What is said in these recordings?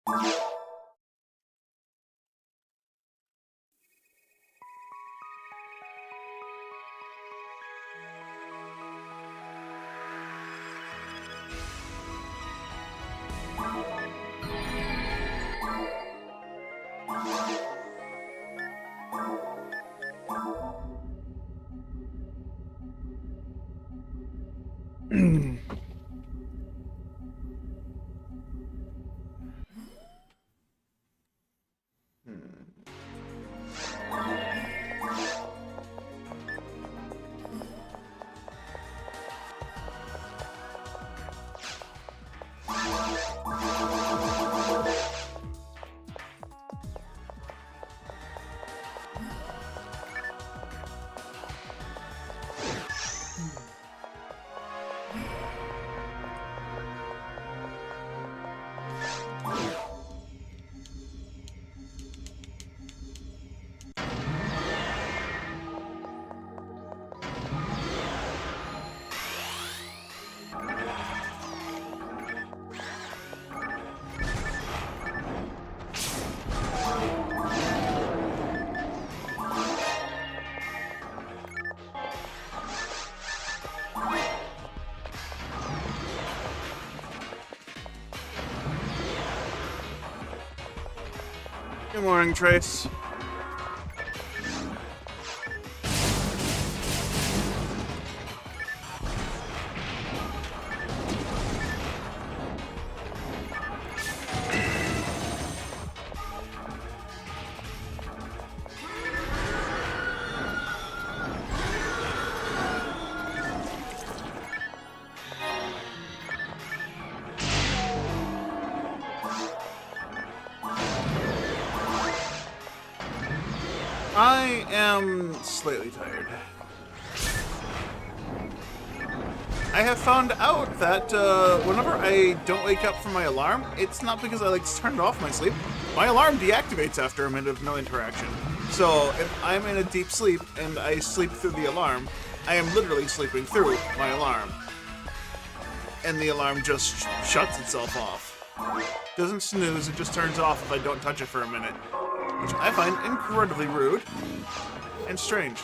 Good morning, Trace. I am slightly tired. I have found out that whenever I don't wake up from my alarm, it's not because I turned off my sleep. My alarm deactivates after a minute of no interaction. So if I'm in a deep sleep and I sleep through the alarm, I am literally sleeping through my alarm. And the alarm just shuts itself off. Doesn't snooze, it just turns off if I don't touch it for a minute. Which I find incredibly rude and strange.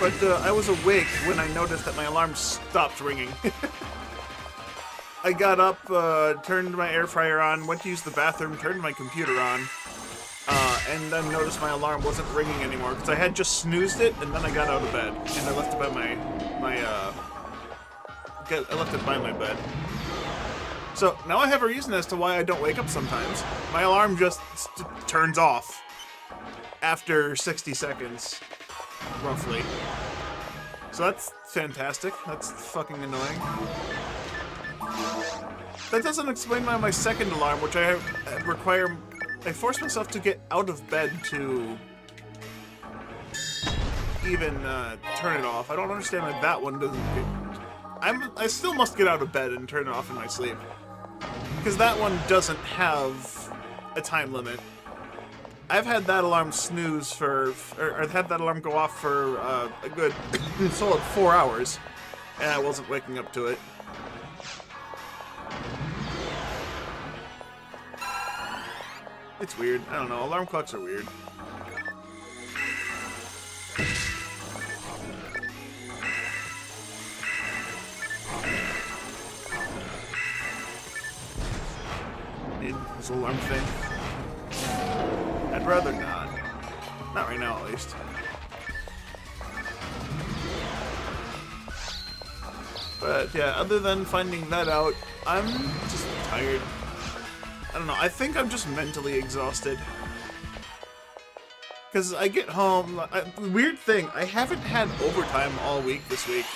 But I was awake when I noticed that my alarm stopped ringing. I got up, turned my air fryer on, went to use the bathroom, turned my computer on, and then noticed my alarm wasn't ringing anymore because I had just snoozed it, and then I got out of bed and I left it by I left it by my bed. So now I have a reason as to why I don't wake up sometimes. My alarm just turns off after 60 seconds. Roughly. So that's fantastic. That's fucking annoying. That doesn't explain why my second alarm, which I force myself to get out of bed to even turn it off. I don't understand why that one doesn't I still must get out of bed and turn it off in my sleep. Because that one doesn't have a time limit. I've had that alarm snooze or I've had that alarm go off for a good solid 4 hours, and I wasn't waking up to it. It's weird. I don't know. Alarm clocks are weird. Need this alarm thing. I'd rather not. Not right now, at least. But yeah, other than finding that out, I'm just tired. I don't know, I think I'm just mentally exhausted. Because I get home, weird thing, I haven't had overtime all week this week.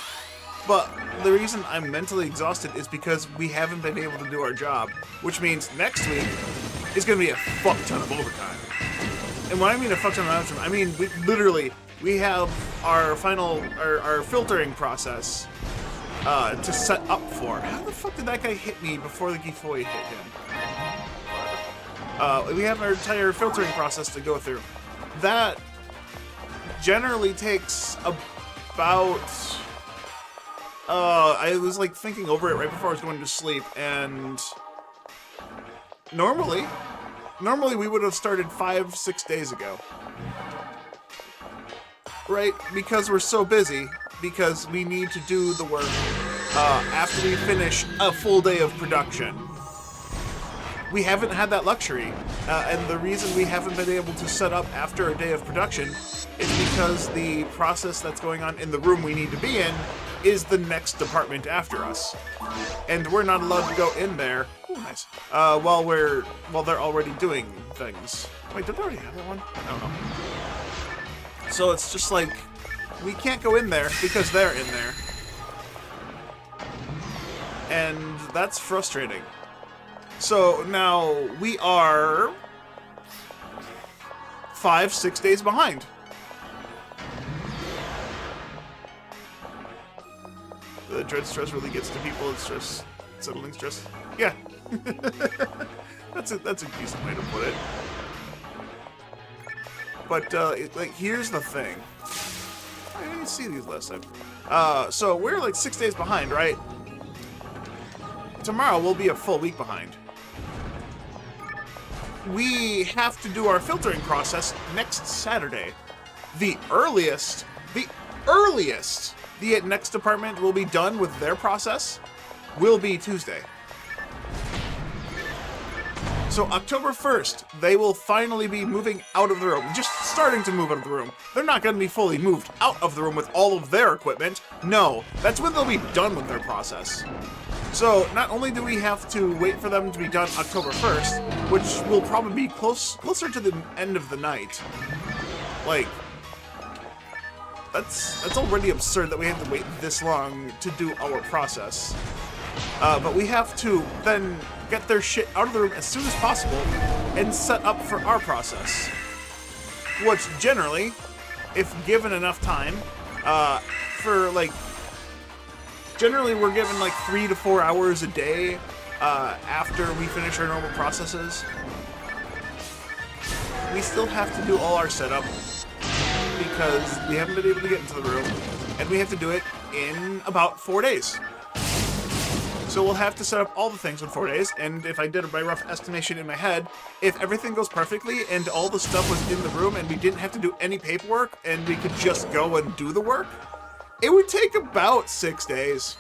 But the reason I'm mentally exhausted is because we haven't been able to do our job. Which means next week is going to be a fuck ton of overtime. And when I mean a fuck ton of overtime, I mean we have our our filtering process to set up for. How the fuck did that guy hit me before the Gifoy hit him? We have our entire filtering process to go through. That generally takes about... I was like thinking over it right before I was going to sleep, and normally we would have started 5-6 days ago. Right? Because we're so busy, because we need to do the work after we finish a full day of production. We haven't had that luxury, and the reason we haven't been able to set up after a day of production is because the process that's going on in the room we need to be in is the next department after us. And we're not allowed to go in there, ooh, nice, while they're already doing things. Wait, did they already have that one? I don't know. So it's just like, we can't go in there because they're in there. And that's frustrating. So now we are 5-6 days behind. The dread stress really gets to people. It's stress, settling stress. Yeah, that's a decent way to put it. But like, here's the thing. I didn't see these last time. So we're like 6 days behind, right? Tomorrow we'll be a full week behind. We have to do our filtering process next Saturday. The earliest the next department will be done with their process will be Tuesday. So October 1st, they will finally be moving out of the room. Just starting to move out of the room. They're not going to be fully moved out of the room with all of their equipment. No, that's when they'll be done with their process. So not only do we have to wait for them to be done October 1st, which will probably be closer to the end of the night. Like, that's already absurd that we have to wait this long to do our process. But we have to then get their shit out of the room as soon as possible and set up for our process. Which generally, if given enough time, generally we're given like 3 to 4 hours a day after we finish our normal processes. We still have to do all our setup because we haven't been able to get into the room, and we have to do it in about 4 days. So we'll have to set up all the things in 4 days, and if I did my rough estimation in my head, if everything goes perfectly and all the stuff was in the room and we didn't have to do any paperwork and we could just go and do the work, it would take about 6 days.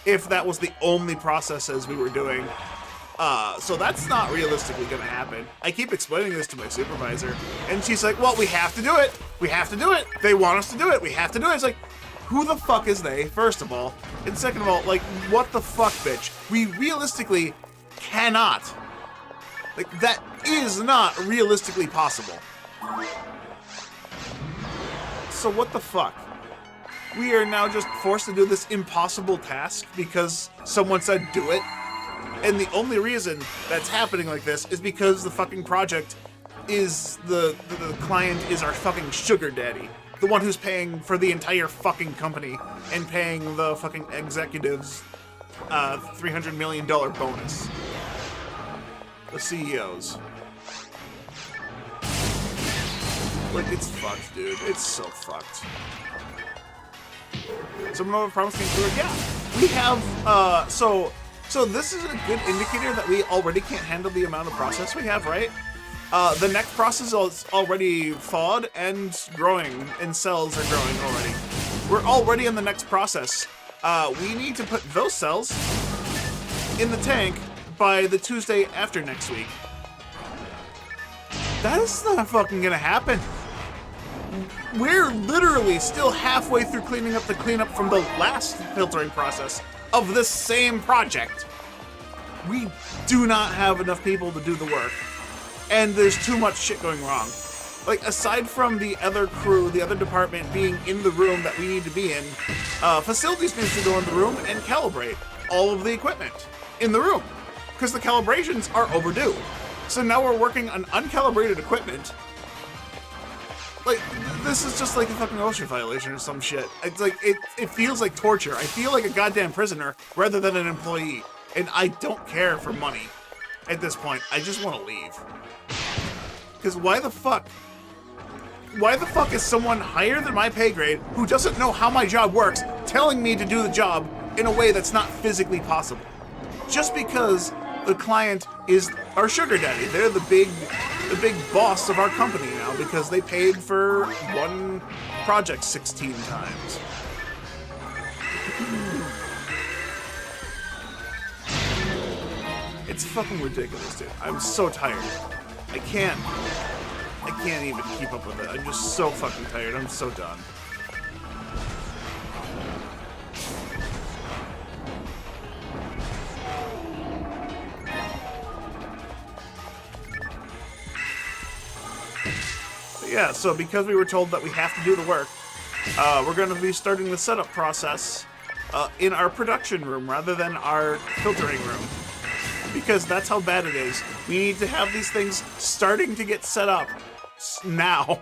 If that was the only processes we were doing. So that's not realistically gonna happen. I keep explaining this to my supervisor, and she's like, well, we have to do it. We have to do it. They want us to do it. We have to do it. It's like, who the fuck is they, first of all? And second of all, like, what the fuck, bitch? We realistically cannot. Like, that is not realistically possible. So what the fuck? We are now just forced to do this impossible task because someone said do it? And the only reason that's happening like this is because the fucking project is the client is our fucking sugar daddy. The one who's paying for the entire fucking company and paying the fucking executives $300 million bonus. The CEOs. Like, it's fucked, dude. It's so fucked. Some of the problems came through. Yeah, we have, so this is a good indicator that we already can't handle the amount of process we have, right? The next process is already thawed and growing, and cells are growing already. We're already in the next process. We need to put those cells in the tank by the Tuesday after next week. That is not fucking gonna happen. We're literally still halfway through cleaning up the cleanup from the last filtering process of this same project. We do not have enough people to do the work, and there's too much shit going wrong. Like, aside from the other crew, the other department being in the room that we need to be in, facilities needs to go in the room and calibrate all of the equipment in the room, because the calibrations are overdue. So now we're working on uncalibrated equipment. Like, this is just like a fucking OSHA violation or some shit. It's like, it feels like torture. I feel like a goddamn prisoner rather than an employee. And I don't care for money at this point. I just want to leave. Because why the fuck? Why the fuck is someone higher than my pay grade who doesn't know how my job works telling me to do the job in a way that's not physically possible? Just because the client is our sugar daddy. They're the big boss of our company now because they paid for one project 16 times. It's fucking ridiculous, dude. I'm so tired. I can't even keep up with it. I'm just so fucking tired. I'm so done. But yeah, so because we were told that we have to do the work, we're going to be starting the setup process in our production room rather than our filtering room. Because that's how bad it is. We need to have these things starting to get set up now.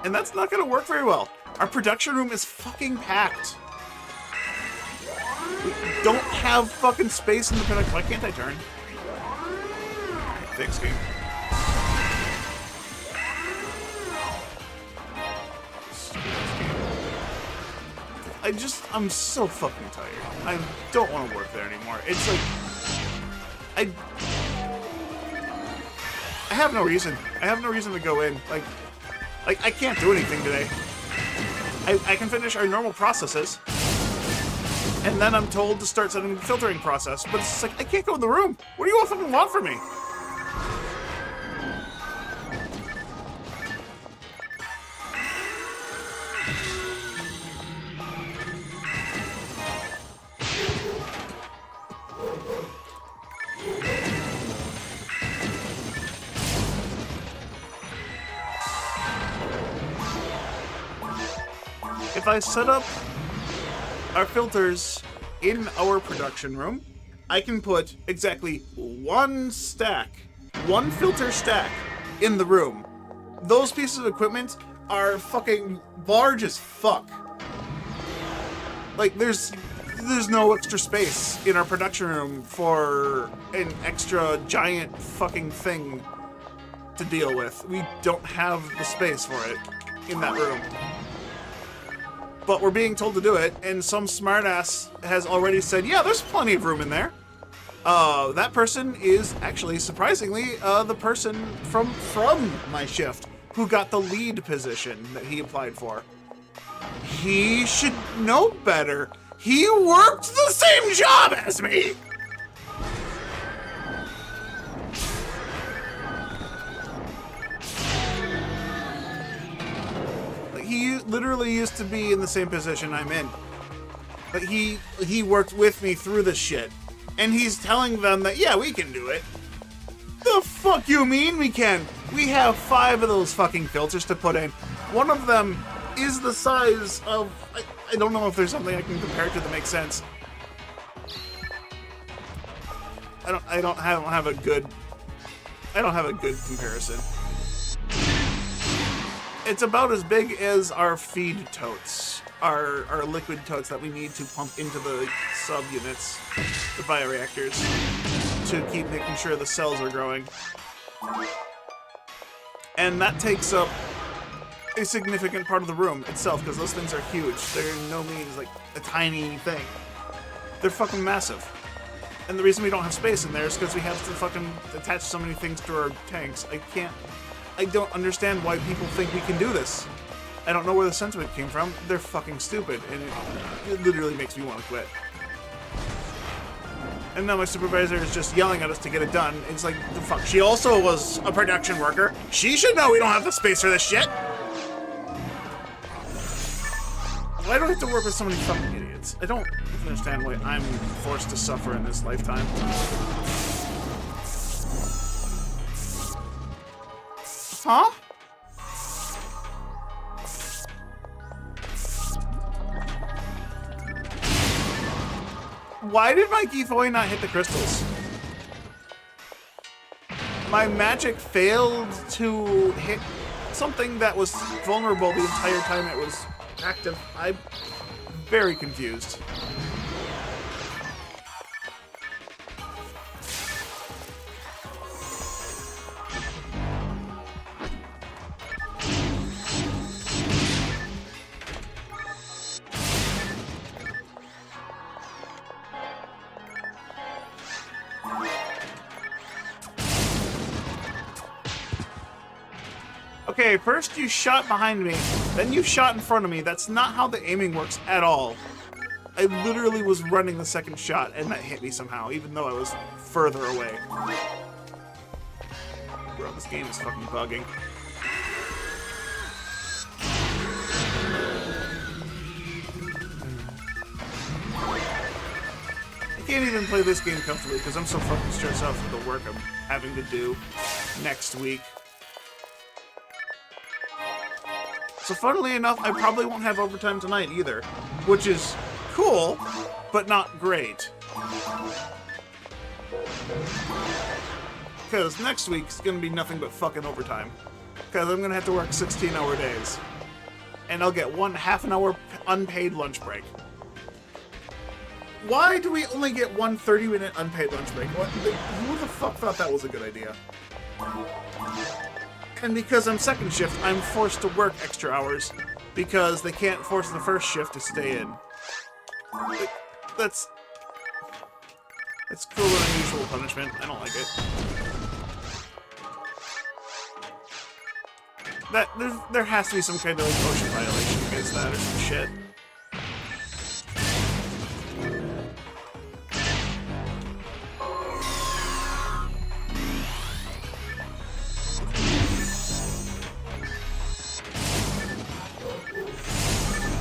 And that's not going to work very well. Our production room is fucking packed. We don't have fucking space in the production. Why can't I turn? Thanks, game. I'm so fucking tired. I don't want to work there anymore. It's like, I have no reason. I have no reason to go in. Like I can't do anything today. I can finish our normal processes, and then I'm told to start setting the filtering process. But it's just like, I can't go in the room. What do you all fucking want from me? If I set up our filters in our production room, I can put exactly one filter stack in the room. Those pieces of equipment are fucking large as fuck. Like, there's no extra space in our production room for an extra giant fucking thing to deal with. We don't have the space for it in that room. But we're being told to do it, and some smartass has already said, yeah, there's plenty of room in there. That person is actually, surprisingly, the person from my shift who got the lead position that he applied for. He should know better. He worked the same job as me! He literally used to be in the same position I'm in. But he worked with me through this shit. And he's telling them that, yeah, we can do it. The fuck you mean we can? We have 5 of those fucking filters to put in. One of them is the size of... I don't know if there's something I can compare it to that makes sense. I don't have a good comparison. It's about as big as our feed totes, our liquid totes that we need to pump into the subunits, the bioreactors, to keep making sure the cells are growing. And that takes up a significant part of the room itself, because those things are huge. They're in no means like a tiny thing. They're fucking massive. And the reason we don't have space in there is because we have to fucking attach so many things to our tanks. I don't understand why people think we can do this. I don't know where the sentiment came from. They're fucking stupid, and it literally makes me want to quit. And now my supervisor is just yelling at us to get it done. It's like, the fuck? She also was a production worker. She should know we don't have the space for this shit. Why do I have to work with so many fucking idiots? I don't understand why I'm forced to suffer in this lifetime. Huh? Why did my Githoi not hit the crystals? My magic failed to hit something that was vulnerable the entire time it was active. I'm very confused. Okay, first you shot behind me, then you shot in front of me. That's not how the aiming works at all. I literally was running the second shot, and that hit me somehow, even though I was further away. Bro, this game is fucking bugging. I can't even play this game comfortably because I'm so fucking stressed out for the work I'm having to do next week. So funnily enough, I probably won't have overtime tonight either, which is cool, but not great. Because next week's gonna be nothing but fucking overtime. Because I'm gonna have to work 16-hour days. And I'll get one half-an-hour unpaid lunch break. Why do we only get one 30-minute unpaid lunch break? Who the fuck thought that was a good idea? And because I'm second shift, I'm forced to work extra hours because they can't force the first shift to stay in. That's cruel and unusual punishment. I don't like it. There has to be some kind of like OSHA violation against that or some shit.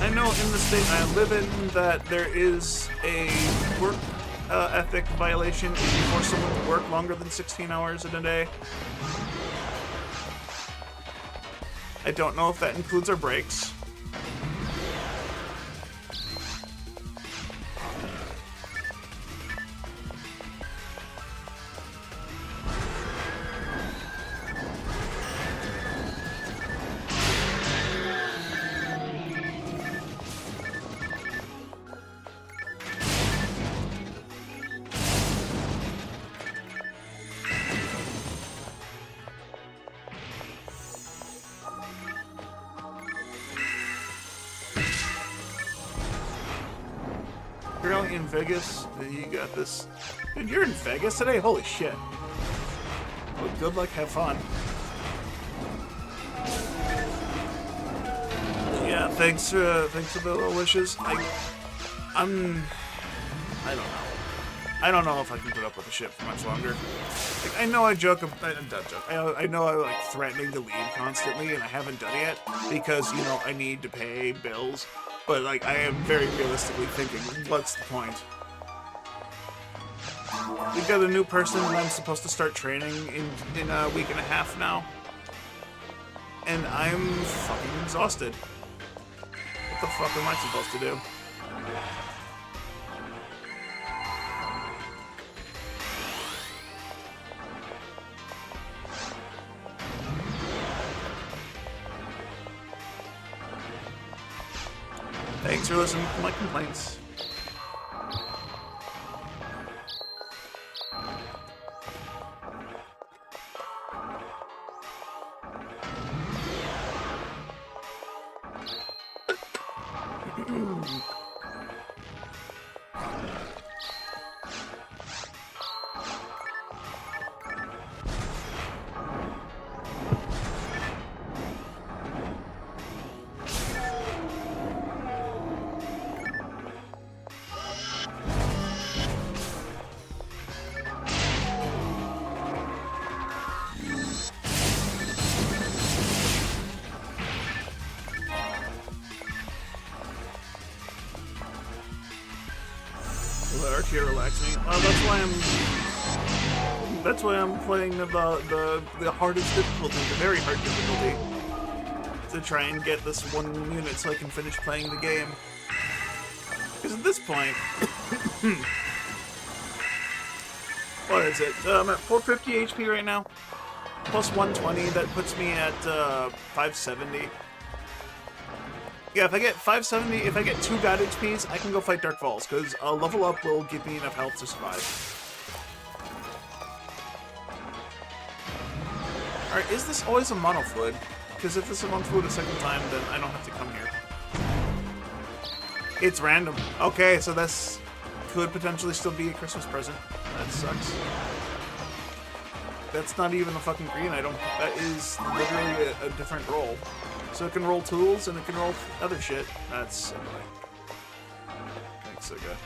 I know in the state I live in that there is a work ethic violation if you force someone to work longer than 16 hours in a day. I don't know if that includes our breaks. You're in Vegas, you got this. Dude, you're in Vegas today? Holy shit. Well, good luck, have fun. Yeah, thanks for the little wishes. I don't know. I don't know if I can put up with the shit for much longer. Like, I know I joke, I know I'm like threatening to leave constantly, and I haven't done it yet because, you know, I need to pay bills. But, like, I am very realistically thinking, what's the point? We got a new person and I'm supposed to start training in a week and a half now. And I'm fucking exhausted. What the fuck am I supposed to do? Thanks for listening to my complaints. Here, relax me. That's why I'm playing the hardest difficulty, the very hard difficulty, to try and get this one unit so I can finish playing the game. Because at this point, what is it? I'm at 450 HP right now. plus 120, that puts me at 570. Yeah, if I get 570, if I get 2 God HPs, I can go fight Dark Falls, because a level up will give me enough health to survive. Alright, is this always a mono fluid? Because if this is a mono fluid a second time, then I don't have to come here. It's random. Okay, so this could potentially still be a Christmas present. That sucks. That's not even a fucking green item. That is literally a different roll. So it can roll tools and it can roll other shit. That's annoying. Thanks, Suga.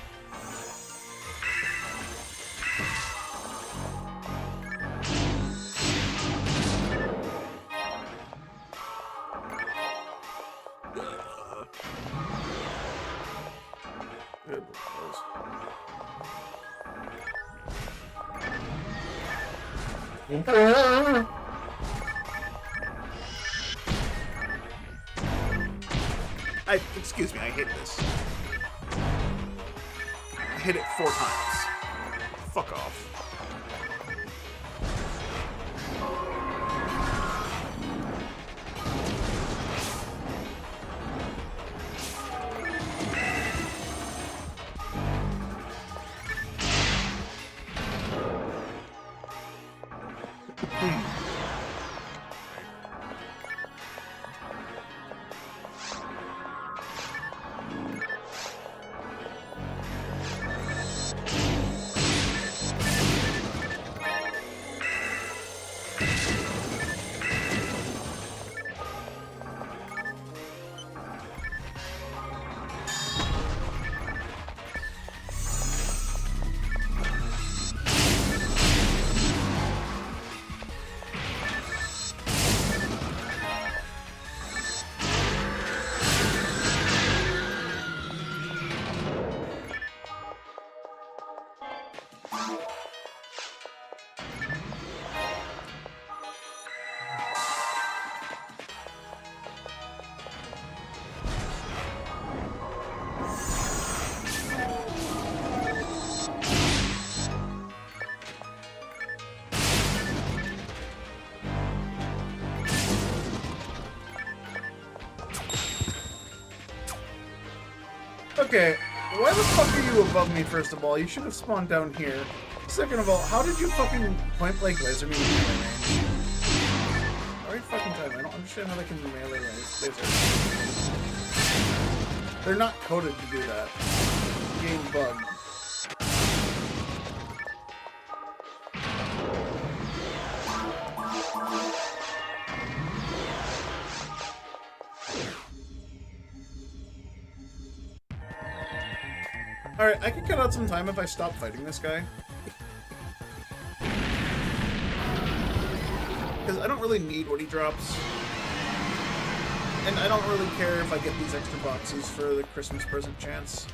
Good. Excuse me, I hit this. I hit it 4 times. Fuck off. Okay, why the fuck are you above me, first of all? You should have spawned down here. Second of all, how did you fucking point-blank laser me in melee range? Every fucking time, I don't understand how they can melee laser. They're not coded to do that. Game bug. Alright, I can cut out some time if I stop fighting this guy. Because I don't really need what he drops. And I don't really care if I get these extra boxes for the Christmas present chance.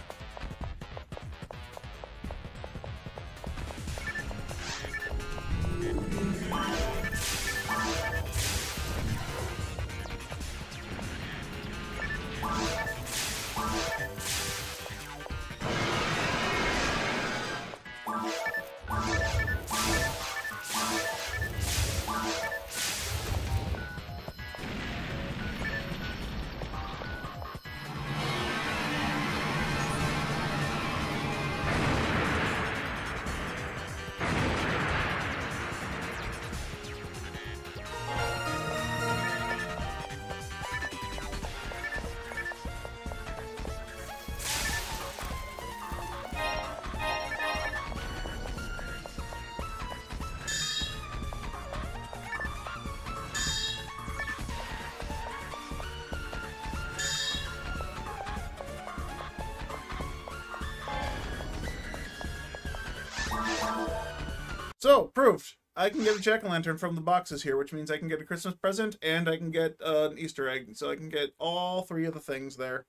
So, proof. I can get a jack-o'-lantern from the boxes here, which means I can get a Christmas present and I can get an Easter egg. So I can get all 3 of the things there.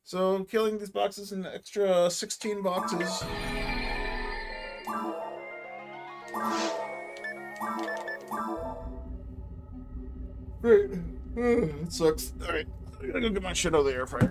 So, killing these boxes an extra 16 boxes. Great. It sucks. Alright, I gotta go get my shit out of the air fryer.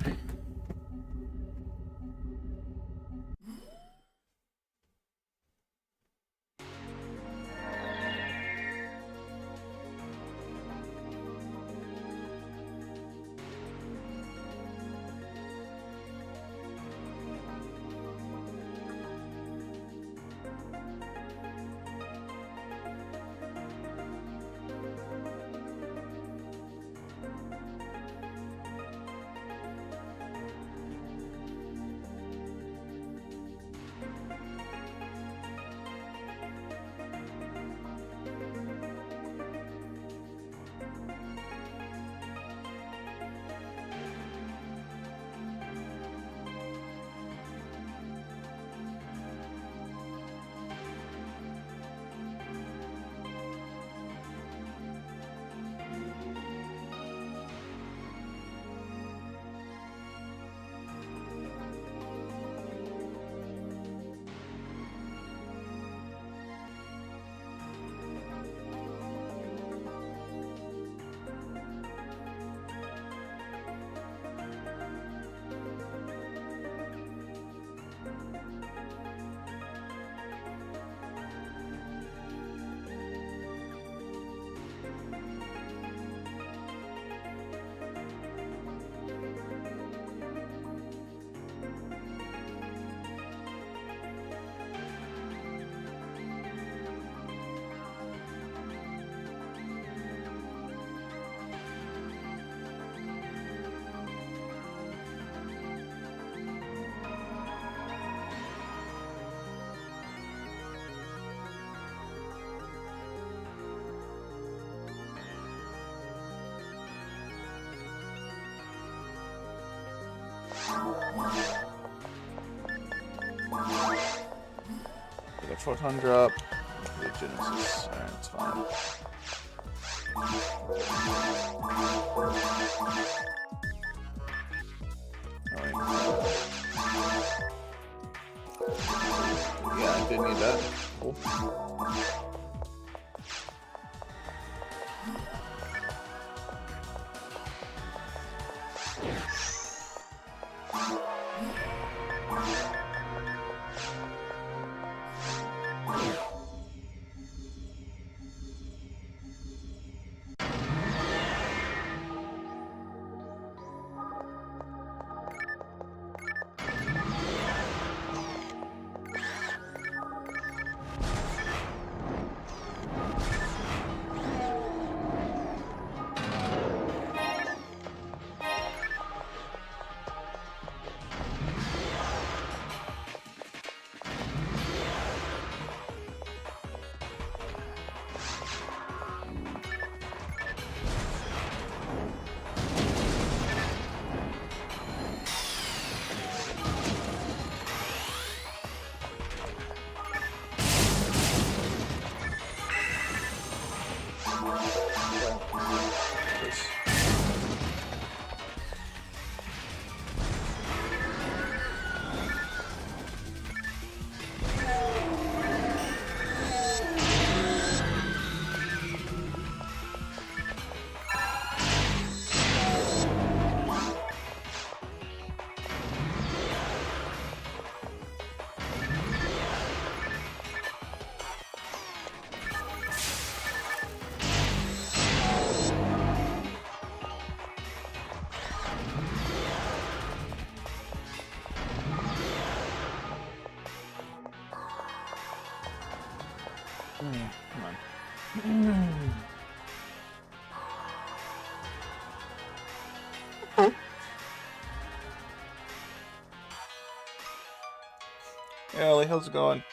The photon drop. The Genesis. Alright, it's fine. Yeah, I did need that. Cool. Come on. Hey, Ellie, how's it going?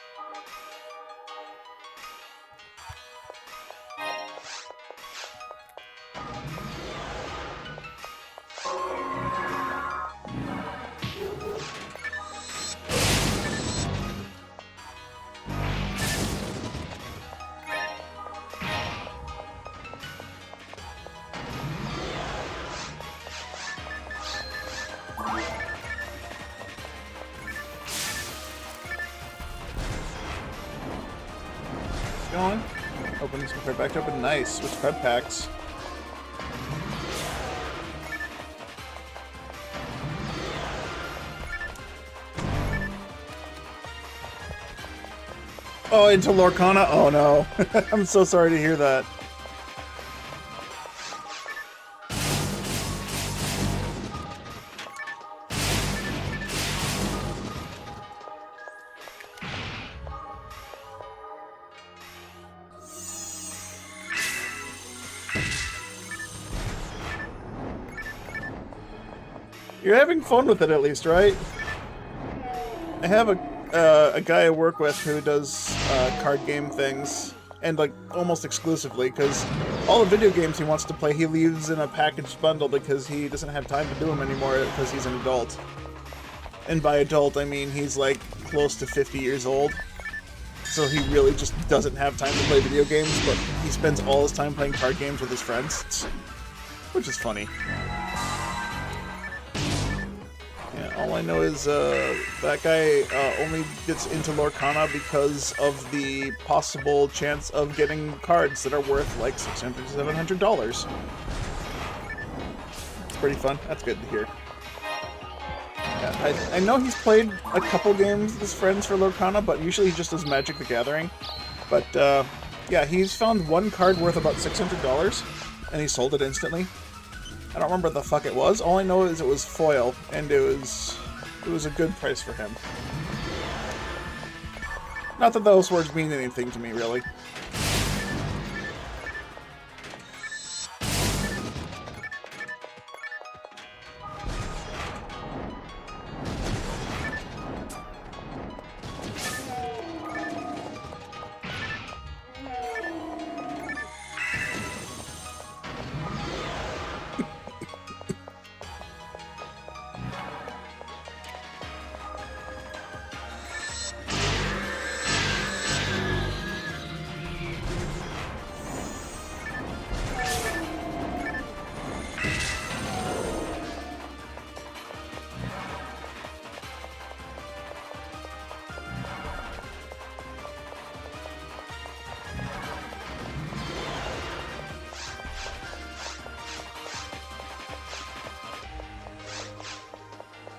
Going. Open this card back open. Nice. Switch card packs. Oh, into Lorcana? Oh no. I'm so sorry to hear that. You're having fun with it at least, right? I have a guy I work with who does card game things, and like almost exclusively, because all the video games he wants to play he leaves in a packaged bundle because he doesn't have time to do them anymore because he's an adult. And by adult I mean he's like close to 50 years old. So he really just doesn't have time to play video games, but he spends all his time playing card games with his friends. Which is funny. All I know is that guy only gets into Lorcana because of the possible chance of getting cards that are worth like $600 to $700. It's pretty fun. That's good to hear. Yeah, I know he's played a couple games with his friends for Lorcana, but usually he just does Magic the Gathering. But yeah, he's found one card worth about $600, and he sold it instantly. I don't remember what the fuck it was. All I know is it was foil, and it was a good price for him. Not that those words mean anything to me, really.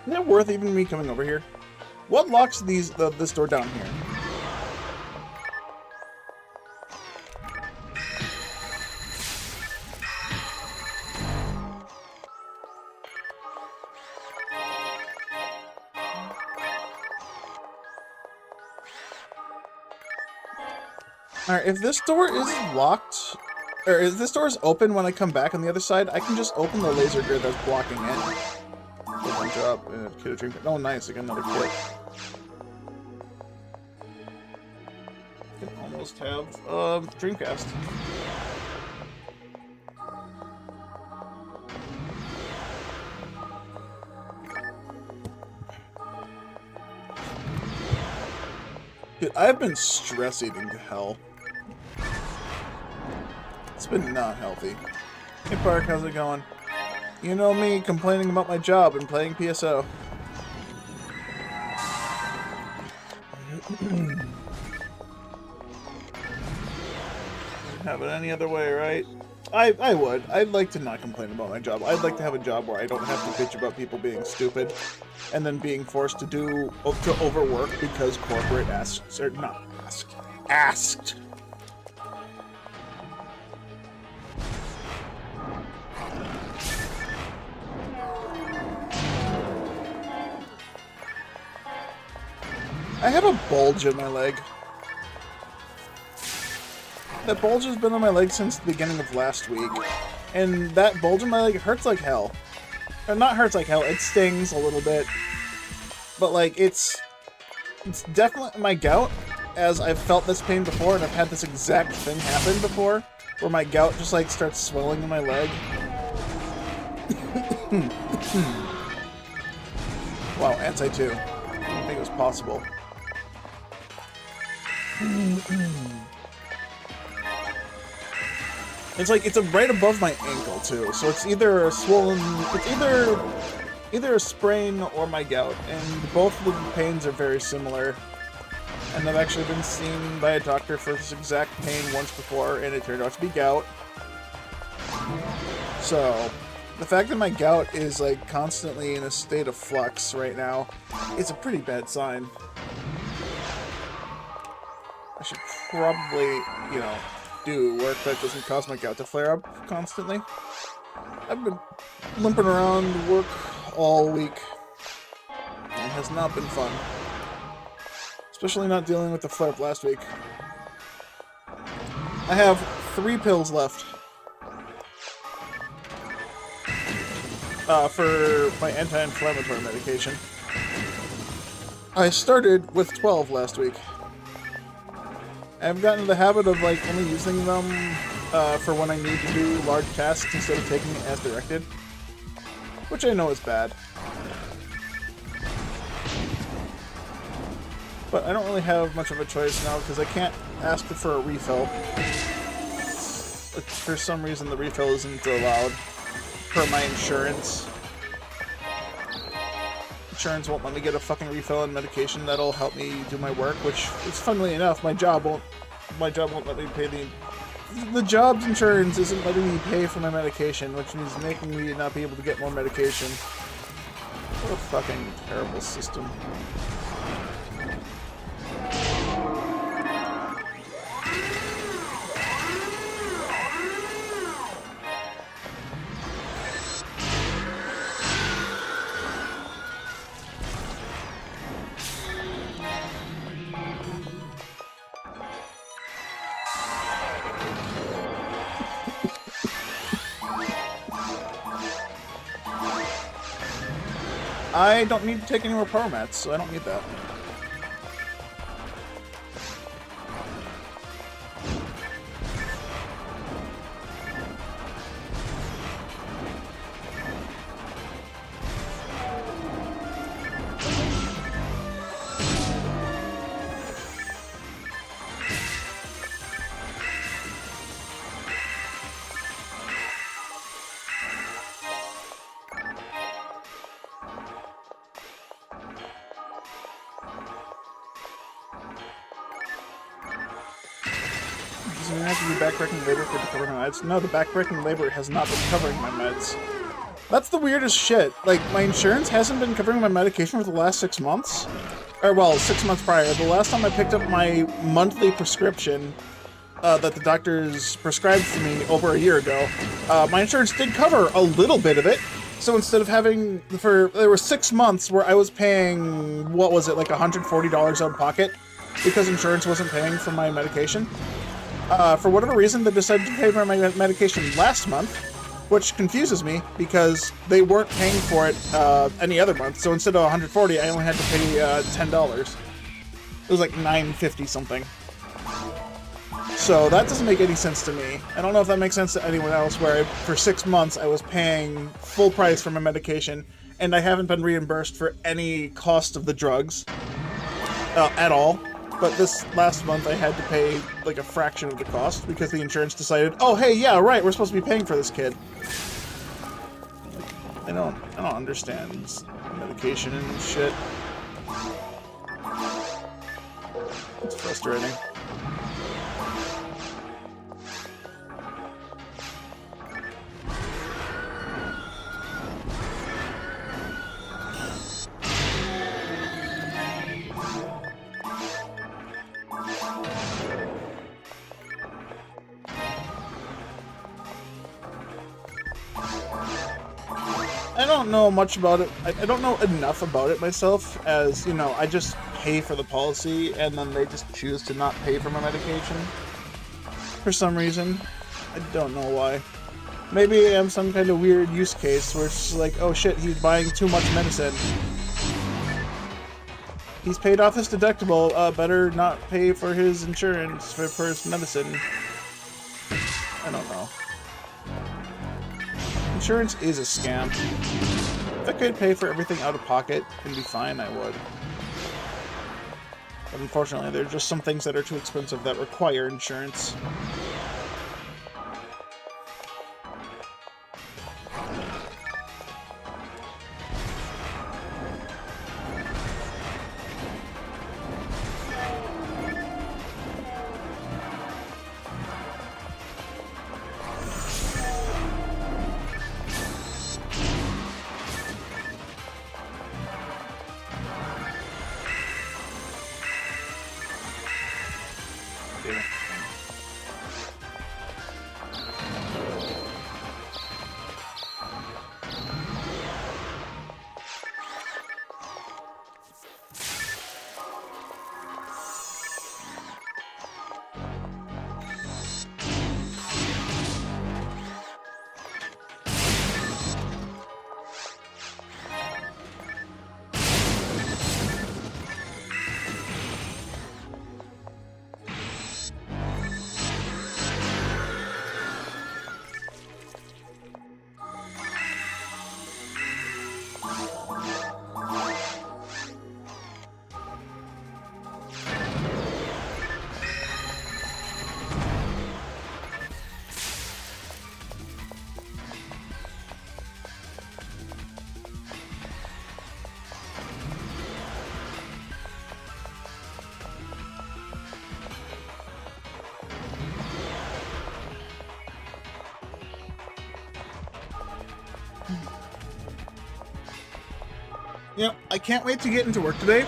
Isn't it worth even me coming over here? What locks this door down here? Alright, if this door is locked, or if this door is open when I come back on the other side, I can just open the laser grid that's blocking it. One drop, kit of dream. Oh, nice, I got another kit. Can almost have Dreamcast. Dude, I've been stress eating to hell. It's been not healthy. Hey Park, how's it going? You know me, complaining about my job and playing PSO. Have it any other way, right? I would. I'd like to not complain about my job. I'd like to have a job where I don't have to bitch about people being stupid and then being forced to overwork because corporate asked. I have a bulge in my leg. That bulge has been on my leg since the beginning of last week. And that bulge in my leg hurts like hell. Or not hurts like hell, it stings a little bit. But like, it's definitely my gout, as I've felt this pain before, and I've had this exact thing happen before, where my gout just like starts swelling in my leg. Wow, anti-2. I didn't think it was possible. It's like, it's right above my ankle too, so it's either a swollen, it's either a sprain or my gout, and both of the pains are very similar. And I've actually been seen by a doctor for this exact pain once before, and it turned out to be gout. So, the fact that my gout is like constantly in a state of flux right now, it's a pretty bad sign. I should probably, you know, do work that doesn't cause my gout to flare up constantly. I've been limping around work all week. It has not been fun. Especially not dealing with the flare up last week. I have 3 pills left. For my anti-inflammatory medication. I started with 12 last week. I've gotten in the habit of like only using them for when I need to do large tasks instead of taking it as directed, which I know is bad. But I don't really have much of a choice now because I can't ask for a refill. For some reason, the refill isn't allowed per my insurance. Insurance won't let me get a fucking refill on medication that'll help me do my work, which is funnily enough, my job won't let me pay the job's insurance isn't letting me pay for my medication, which means making me not be able to get more medication. What a fucking terrible system. I don't need to take any more power mats, so I don't need that. Does it have to be backbreaking labor for to cover my meds? No, the backbreaking labor has not been covering my meds. That's the weirdest shit. Like, my insurance hasn't been covering my medication for the last 6 months. Or, well, 6 months prior. The last time I picked up my monthly prescription that the doctors prescribed for me over a year ago, my insurance did cover a little bit of it. So instead of having, there were 6 months where I was paying, what was it, like $140 out of pocket because insurance wasn't paying for my medication. For whatever reason, they decided to pay for my medication last month, which confuses me because they weren't paying for it any other month. So instead of $140, I only had to pay $10. It was like $9.50 something. So that doesn't make any sense to me. I don't know if that makes sense to anyone else, where for 6 months I was paying full price for my medication, and I haven't been reimbursed for any cost of the drugs at all. But this last month I had to pay like a fraction of the cost because the insurance decided, oh hey, yeah, right, we're supposed to be paying for this kid. I don't understand medication and shit. It's frustrating. I don't know much about it. I don't know enough about it myself, as, you know, I just pay for the policy, and then they just choose to not pay for my medication. For some reason. I don't know why. Maybe I'm some kind of weird use case where it's like, oh shit, he's buying too much medicine. He's paid off his deductible, better not pay for his insurance for his medicine. I don't know. Insurance is a scam. If I could pay for everything out of pocket and be fine, I would. But unfortunately, there are just some things that are too expensive that require insurance. Yep, I can't wait to get into work today,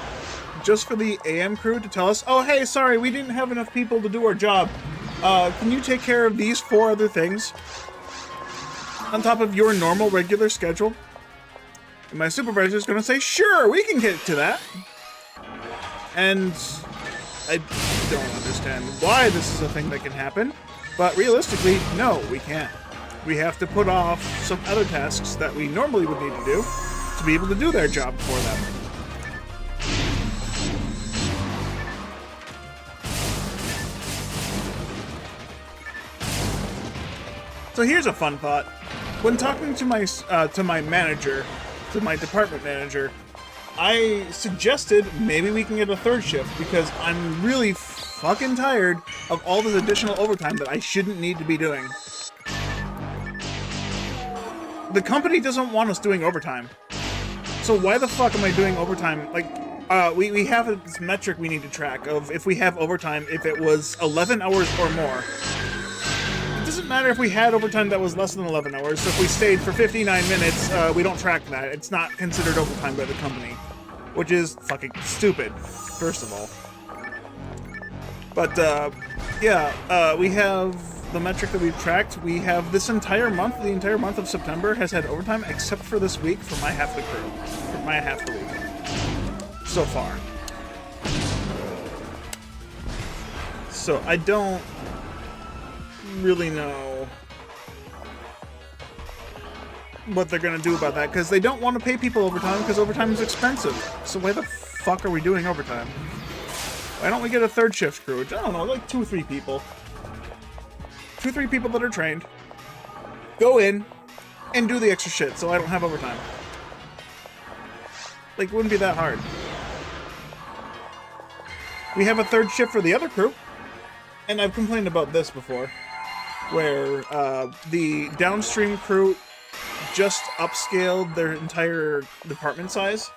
just for the AM crew to tell us, oh hey, sorry, we didn't have enough people to do our job. Can you take care of these 4 other things on top of your normal, regular schedule? And my supervisor's gonna say, sure, we can get to that. And I don't understand why this is a thing that can happen, but realistically, no, we can't. We have to put off some other tasks that we normally would need to do to be able to do their job for them. So here's a fun thought. When talking to my manager, to my department manager, I suggested maybe we can get a 3rd shift because I'm really fucking tired of all this additional overtime that I shouldn't need to be doing. The company doesn't want us doing overtime. So why the fuck am I doing overtime? Like, we have this metric we need to track of if we have overtime, if it was 11 hours or more. It doesn't matter if we had overtime that was less than 11 hours. So if we stayed for 59 minutes, we don't track that. It's not considered overtime by the company, which is fucking stupid, first of all. But, yeah, we have the metric that we've tracked. We have this entire month, the entire month of September has had overtime, except for this week for my half the crew, for my half the week, so far. So I don't really know what they're gonna do about that, because they don't want to pay people overtime because overtime is expensive. So why the fuck are we doing overtime? Why don't we get a third shift crew? I don't know, like 2 or 3 people. 2 or 3 people that are trained. Go in and do the extra shit so I don't have overtime. Like, it wouldn't be that hard. We have a third shift for the other crew. And I've complained about this before, where the downstream crew just upscaled their entire department size.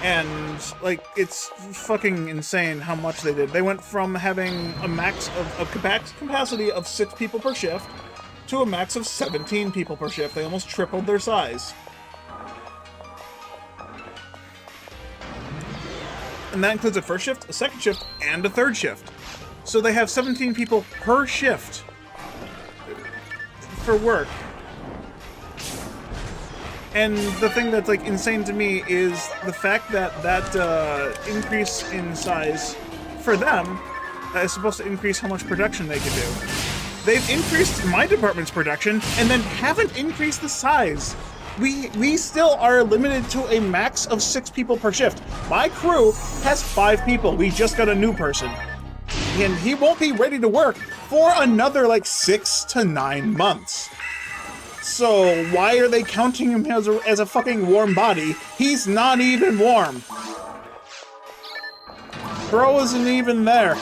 And, like, it's fucking insane how much they did. They went from having a max of capacity of 6 people per shift to a max of 17 people per shift. They almost tripled their size. And that includes a first shift, a second shift, and a third shift. So they have 17 people per shift for work. And the thing that's, like, insane to me is the fact that that increase in size for them is supposed to increase how much production they can do. They've increased my department's production and then haven't increased the size. We still are limited to a max of 6 people per shift. My crew has 5 people. We just got a new person. And he won't be ready to work for another, like, 6 to 9 months. So why are they counting him as a fucking warm body? He's not even warm. Bro isn't even there.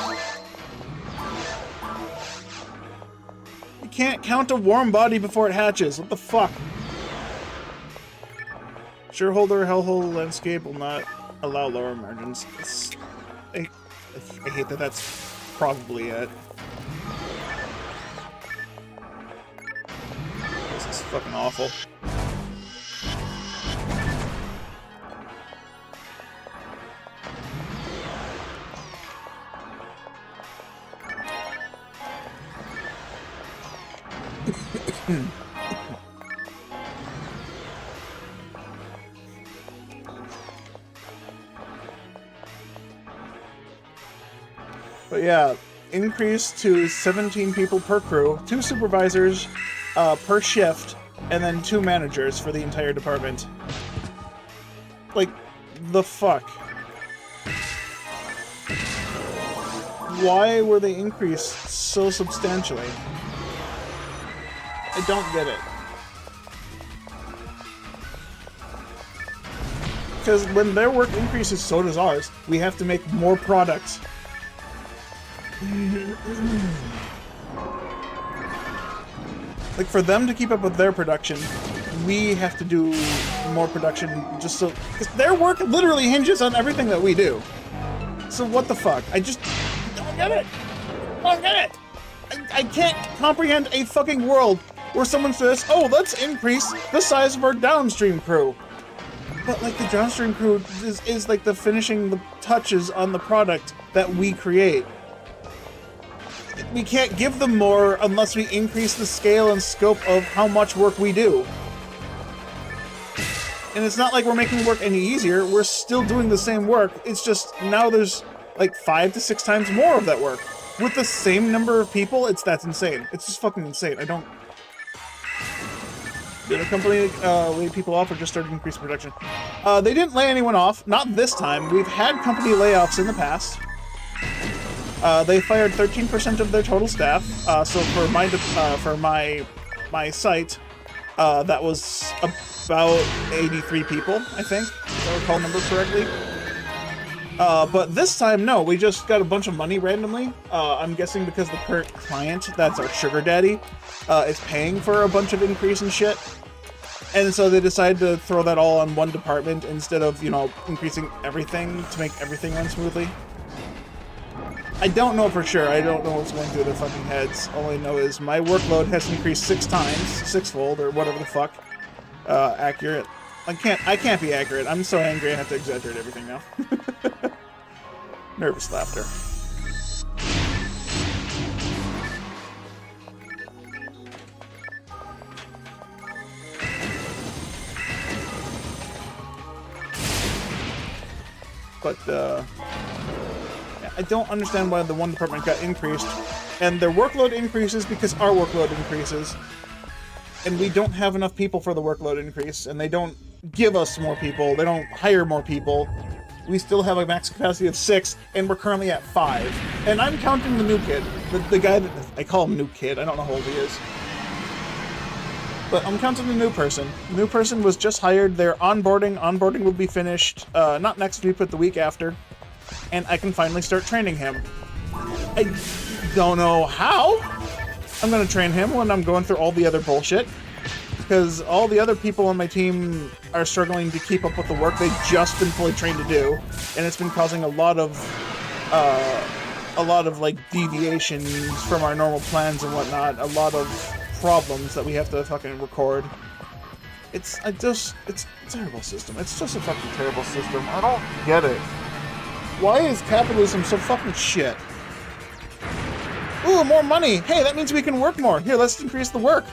You can't count a warm body before it hatches. What the fuck? Shareholder hellhole landscape will not allow lower margins. I hate that that's probably it. This is fucking awful. But yeah, increase to 17 people per crew, 2 supervisors per shift, and then 2 managers for the entire department. Like, the fuck? Why were they increased so substantially? I don't get it. Because when their work increases, so does ours. We have to make more products. Like, for them to keep up with their production, we have to do more production just so... Because their work literally hinges on everything that we do. So what the fuck? I just don't get it. I don't get it. I can't comprehend a fucking world where someone says, oh, let's increase the size of our downstream crew. But, like, the downstream crew is like the finishing the touches on the product that we create. We can't give them more unless we increase the scale and scope of how much work we do. And it's not like we're making work any easier, we're still doing the same work, it's just now there's like 5 to 6 times more of that work. With the same number of people, that's insane. It's just fucking insane. I don't... Did a company lay people off or just started increasing production? They didn't lay anyone off, not this time. We've had company layoffs in the past. They fired 13% of their total staff. So for my site, that was about 83 people, I think, if I recall the number correctly. But this time, no, we just got a bunch of money randomly. I'm guessing because the current client, that's our sugar daddy, is paying for a bunch of increase in shit. And so they decided to throw that all on one department instead of, you know, increasing everything to make everything run smoothly. I don't know for sure. I don't know what's going through their fucking heads. All I know is my workload has increased 6 times, sixfold, or whatever the fuck. Accurate. I can't be accurate. I'm so angry I have to exaggerate everything now. Nervous laughter. But, I don't understand why the one department got increased, and their workload increases because our workload increases, and we don't have enough people for the workload increase, and they don't give us more people, they don't hire more people. We still have a max capacity of 6, and we're currently at 5. And I'm counting the new kid, the guy that, I call him new kid, I don't know how old he is. But I'm counting the new person. The new person was just hired, they're onboarding will be finished, not next week, but the week after. And I can finally start training him. I don't know how I'm gonna train him when I'm going through all the other bullshit. Because all the other people on my team are struggling to keep up with the work they've just been fully trained to do. And it's been causing a lot of like deviations from our normal plans and whatnot. A lot of problems that we have to fucking record. It's a terrible system. It's just a fucking terrible system. I don't get it. Why is capitalism so fucking shit? Ooh, more money! Hey, that means we can work more! Here, let's increase the work!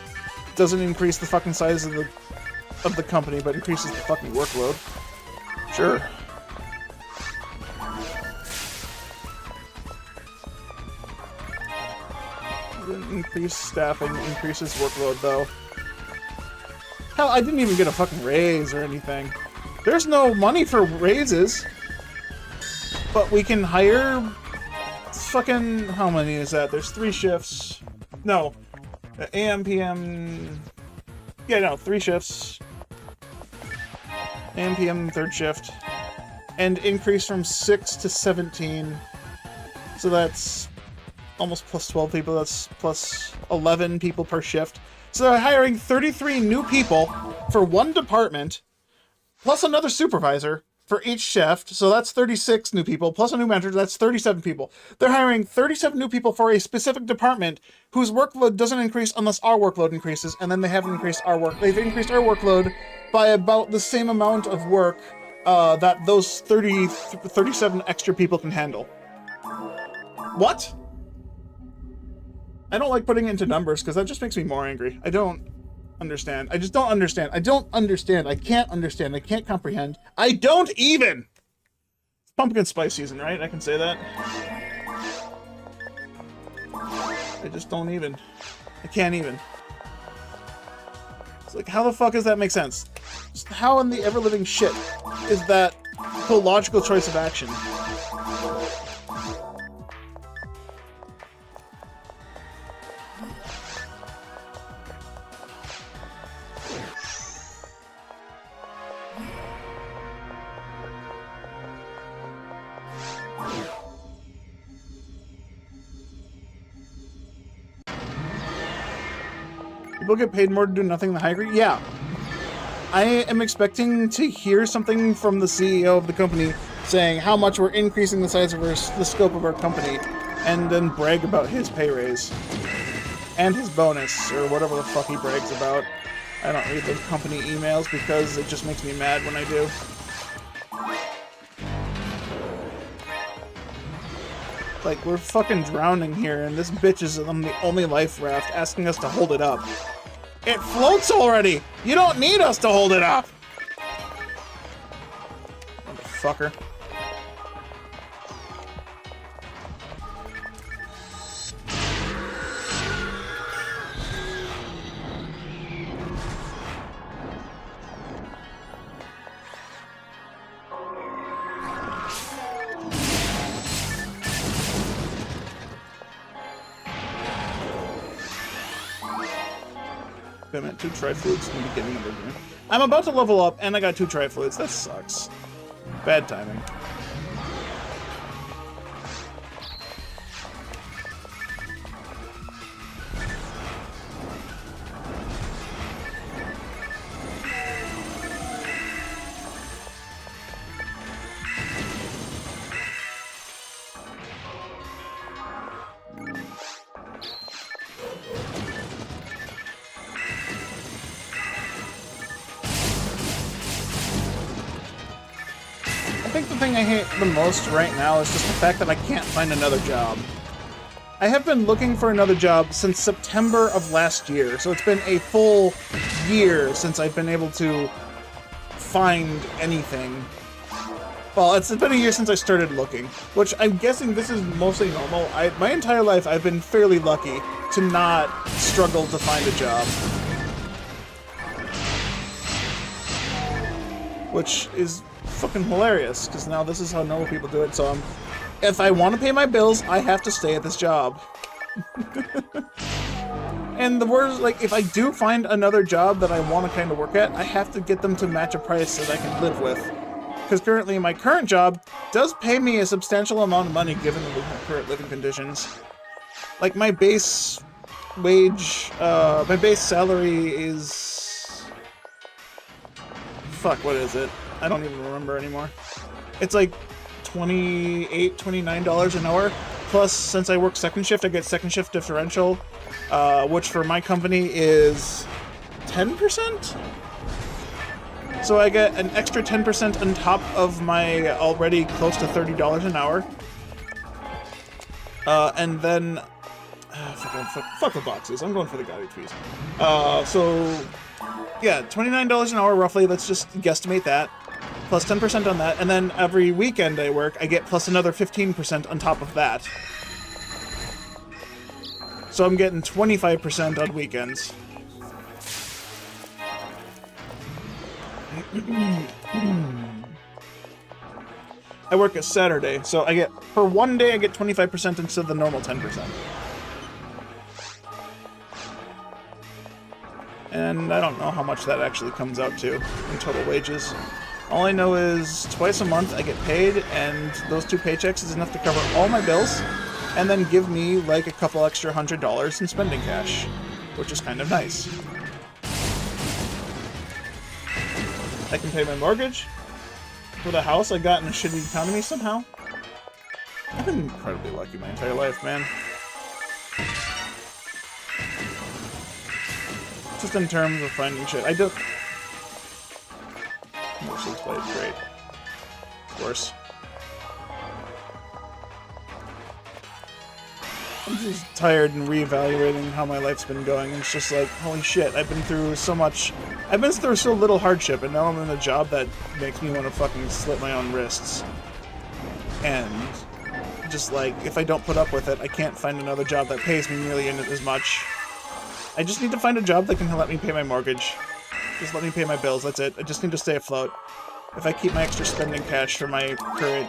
Doesn't increase the fucking size of the company, but increases the fucking workload. Sure. Increased staffing increases workload, though. Hell, I didn't even get a fucking raise or anything. There's no money for raises. But we can hire fucking... How many is that? There's 3 shifts. No. AM, PM... Yeah, no, 3 shifts. AM, PM, 3rd shift. And increase from 6 to 17. So that's almost plus 12 people. That's plus 11 people per shift. So they're hiring 33 new people for 1 department, plus another supervisor for each shift, so that's 36 new people, plus a new manager, that's 37 people. They're hiring 37 new people for a specific department whose workload doesn't increase unless our workload increases, and then they haven't increased our work. They've increased our workload by about the same amount of work that those 37 extra people can handle. What? I don't like putting it into numbers, because that just makes me more angry. I don't understand. I just don't understand. I don't understand. I can't understand. I can't comprehend. I don't even! It's pumpkin spice season, right? I can say that. I just don't even. I can't even. It's like, how the fuck does that make sense? Just how in the ever-living shit is that the logical choice of action? People get paid more to do nothing in the high grade? Yeah. I am expecting to hear something from the CEO of the company saying how much we're increasing the size of the scope of our company, and then brag about his pay raise. And his bonus, or whatever the fuck he brags about. I don't read those company emails because it just makes me mad when I do. Like, we're fucking drowning here, and this bitch is on the only life raft asking us to hold it up. It floats already! You don't need us to hold it up! Fucker. I'm at 2 tri-fluids in the beginning of the game. I'm about to level up, and I got 2 tri-fluids. That sucks. Bad timing. think the thing I hate the most right now is just the fact that I can't find another job. I have been looking for another job since September of last year, so it's been a full year since I've been able to find anything. Well, it's been a year since I started looking, which I'm guessing this is mostly normal. My entire life I've been fairly lucky to not struggle to find a job. Which is fucking hilarious, because now this is how normal people do it, so if I want to pay my bills, I have to stay at this job. And the worst, like, if I do find another job that I want to kind of work at, I have to get them to match a price that I can live with. Because currently my current job does pay me a substantial amount of money given the current living conditions. Like, my base wage, my base salary is... Fuck, what is it? I don't even remember anymore. It's like $28, $29 an hour. Plus, since I work second shift, I get second shift differential, which for my company is 10%? So I get an extra 10% on top of my already close to $30 an hour. And then... fuck the boxes. I'm going for the garbage fees. So... Yeah, $29 an hour roughly. Let's just guesstimate that. Plus 10% on that. And then every weekend I work, I get plus another 15% on top of that. So I'm getting 25% on weekends. I work a Saturday, so I get, for one day I get 25% instead of the normal 10%. And I don't know how much that actually comes out to in total wages. All I know is twice a month I get paid, and those 2 paychecks is enough to cover all my bills, and then give me like a couple extra $100 in spending cash, which is kind of nice. I can pay my mortgage for the house I got in a shitty economy somehow. I've been incredibly lucky my entire life, man. Just in terms of finding shit. I don't... Mostly played great. Of course. I'm just tired and reevaluating how my life's been going. It's just like, holy shit, I've been through so much... I've been through so little hardship, and now I'm in a job that makes me want to fucking slit my own wrists. And... just like, if I don't put up with it, I can't find another job that pays me nearly as much. I just need to find a job that can let me pay my mortgage. Just let me pay my bills, that's it. I just need to stay afloat. If I keep my extra spending cash for my current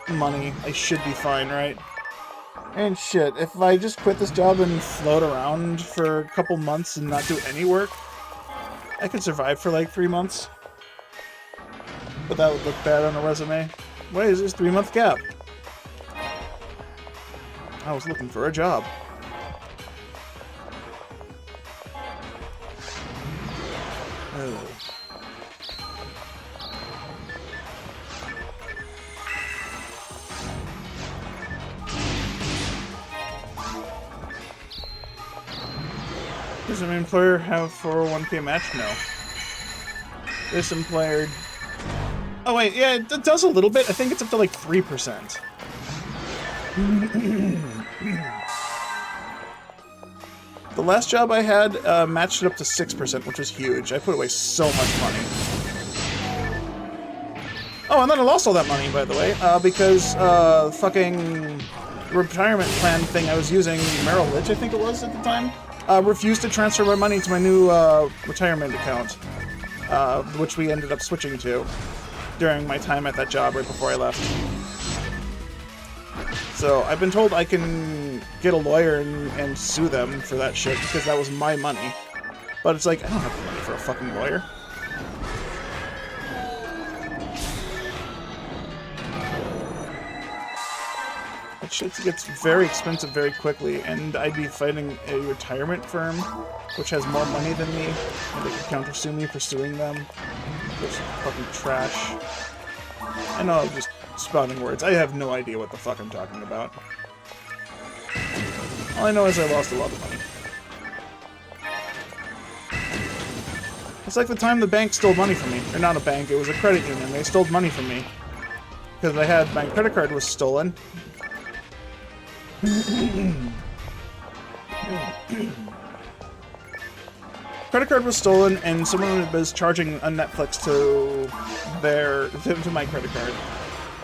money, I should be fine, right? And shit, if I just quit this job and float around for a couple months and not do any work, I could survive for like 3 months. But that would look bad on a resume. Why is this 3-month gap? I was looking for a job. Does an employer have 401k match? No. This employer... Oh wait, yeah, it does a little bit. I think it's up to like 3%. The last job I had matched it up to 6%, which was huge. I put away so much money. Oh, and then I lost all that money, by the way, because fucking retirement plan thing I was using, Merrill Lynch, I think it was at the time, refused to transfer my money to my new retirement account, which we ended up switching to during my time at that job right before I left. So I've been told I can get a lawyer and sue them for that shit because that was my money. But it's like, I don't have the money for a fucking lawyer. That shit gets very expensive very quickly, and I'd be fighting a retirement firm which has more money than me, and they could countersue me for suing them. Which is fucking trash. I know I'm just spouting words. I have no idea what the fuck I'm talking about. All I know is I lost a lot of money. It's like the time the bank stole money from me. Or not a bank, it was a credit union. They stole money from me. because I had my credit card was stolen. Credit card was stolen, and someone was charging a Netflix to my credit card,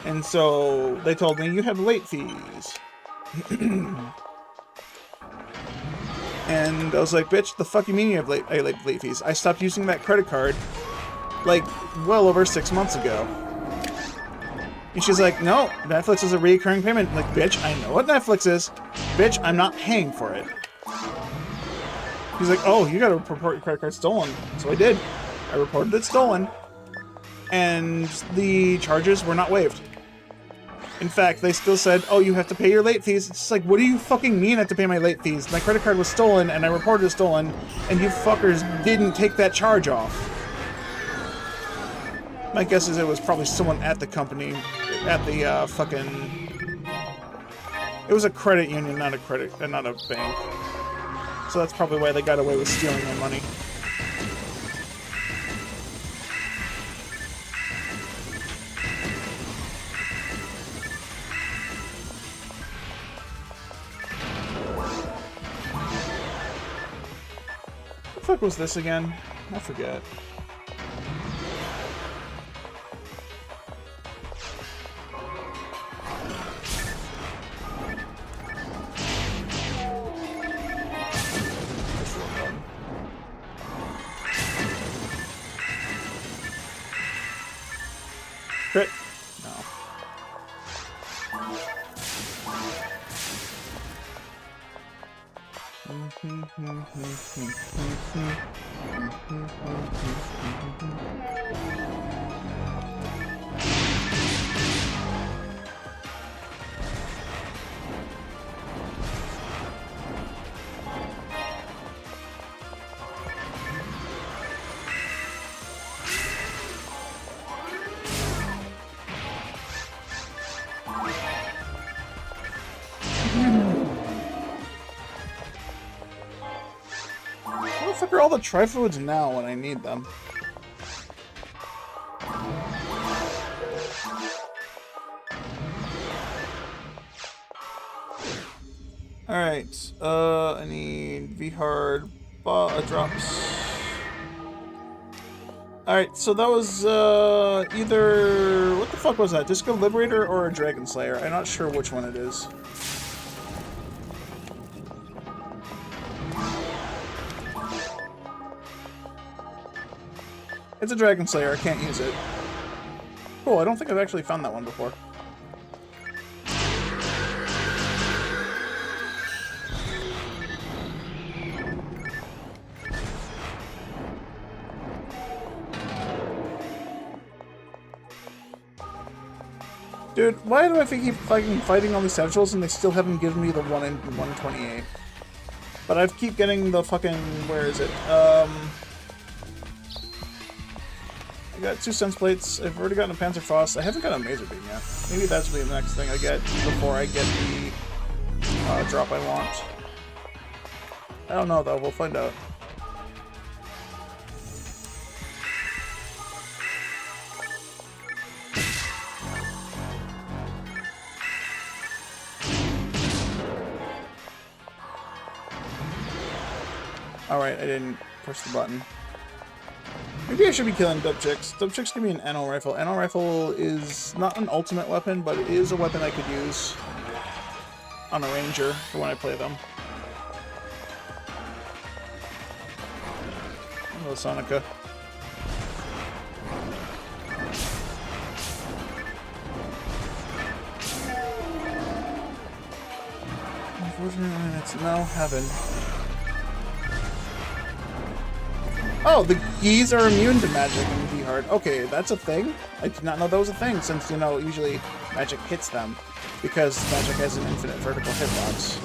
and so they told me you have late fees. And I was like, bitch, the fuck you mean you have late fees? I stopped using that credit card like well over 6 months ago. And she's like, no, Netflix is a recurring payment. I'm like, bitch, I know what Netflix is. Bitch, I'm not paying for it. He's like, oh, you gotta report your credit card stolen. So I did. I reported it stolen. And the charges were not waived. In fact, they still said, oh, you have to pay your late fees. It's just like, what do you fucking mean I have to pay my late fees? My credit card was stolen, and I reported it stolen, and you fuckers didn't take that charge off. My guess is it was probably someone at the company, at the fucking... It was a credit union, not a bank. So that's probably why they got away with stealing my money. What the fuck was this again? I forget. Crit? No. Where the fuck are all the tri-fluids now when I need them? Alright, I need Vhard drops. Alright, so that was either... What the fuck was that? Disco Liberator or a Dragon Slayer? I'm not sure which one it is. It's a Dragon Slayer, I can't use it. Cool, I don't think I've actually found that one before. Dude, why do I keep fighting all these Satchels and they still haven't given me the 1 in 128? But I keep getting the fucking... Where is it? I got 2 Sense Plates. I've already gotten a Panzerfaust. I haven't got a Mazer Beam yet. Maybe that's the next thing I get before I get the drop I want. I don't know though. We'll find out. Alright, I didn't push the button. Maybe I should be killing Dub Chicks. Dub Chicks give me an NL rifle. NL rifle is not an ultimate weapon, but it is a weapon I could use on a ranger for when I play them. Hello, Sonica. Unfortunately, it's no heaven. Oh, the geese are immune to magic in Vhard. Okay, that's a thing? I did not know that was a thing, since, you know, usually magic hits them, because magic has an infinite vertical hitbox.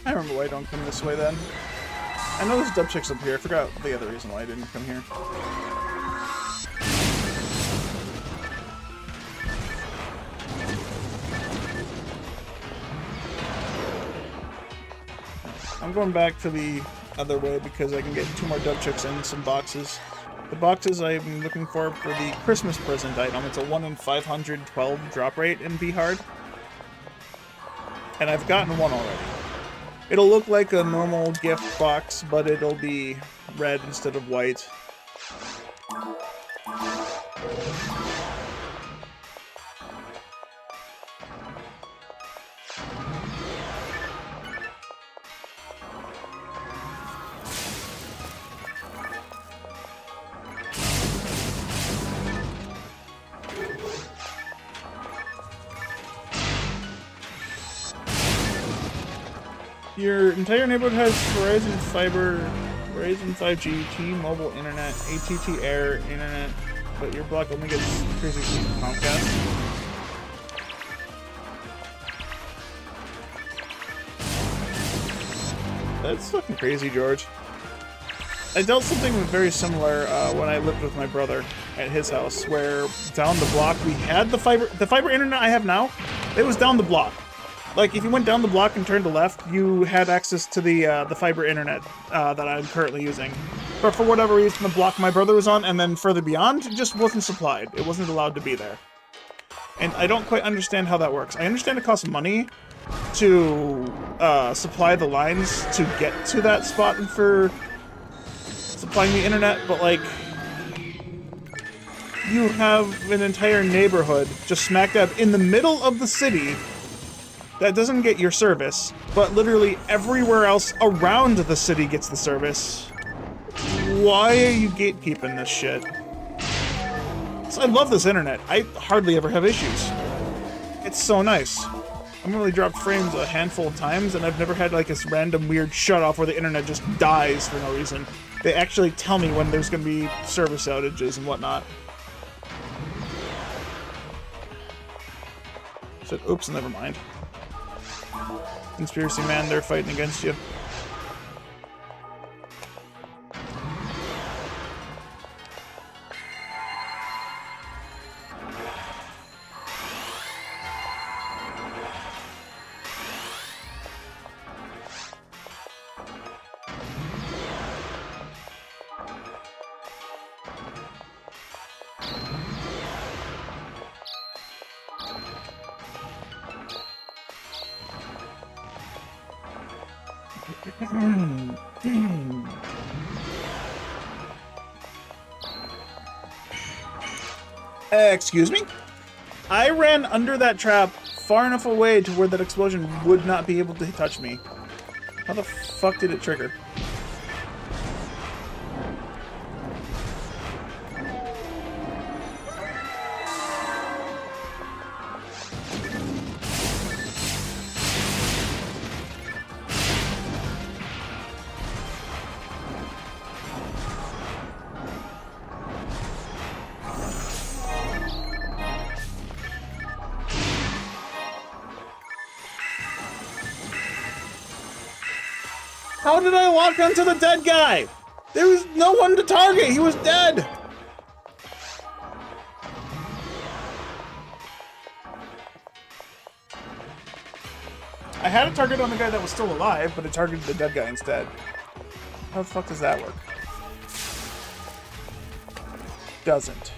I remember why I don't come this way then. I know there's dub chicks up here. I forgot the other reason why I didn't come here. I'm going back to the other way because I can get 2 more dub chicks and some boxes. The boxes I'm looking for the Christmas present item. It's a 1 in 512 drop rate in Vhard. And I've gotten one already. It'll look like a normal gift box, but it'll be red instead of white. Your entire neighborhood has Verizon Fiber, Verizon 5G, T-Mobile Internet, AT&T Air Internet, but your block only gets crazy from Comcast. That's fucking crazy, George. I dealt something very similar when I lived with my brother at his house, where down the block we had the fiber internet I have now. It was down the block. Like, if you went down the block and turned to left, you had access to the fiber internet that I'm currently using. But for whatever reason, the block my brother was on, and then further beyond, it just wasn't supplied. It wasn't allowed to be there. And I don't quite understand how that works. I understand it costs money to supply the lines to get to that spot for supplying the internet, but, like, you have an entire neighborhood just smack dab in the middle of the city that doesn't get your service, but literally everywhere else around the city gets the service. Why are you gatekeeping this shit? So I love this internet. I hardly ever have issues. It's so nice. I've only dropped frames a handful of times, and I've never had like this random weird shut-off where the internet just dies for no reason. They actually tell me when there's gonna be service outages and whatnot. So, oops, never mind. Conspiracy man, they're fighting against you. Excuse me? I ran under that trap far enough away to where that explosion would not be able to touch me. How the fuck did it trigger? How did I walk onto the dead guy? There was no one to target. He was dead. I had a target on the guy that was still alive, but it targeted the dead guy instead. How the fuck does that work? Doesn't.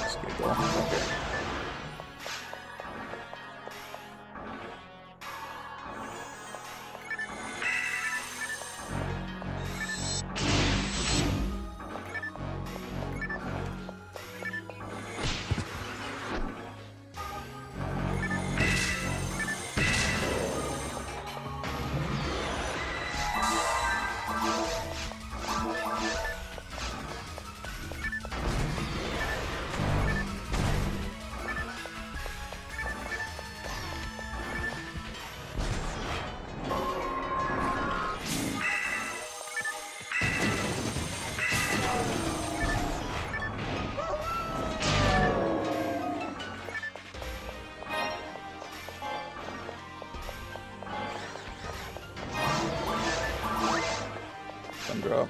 Just gonna go. Okay. drop.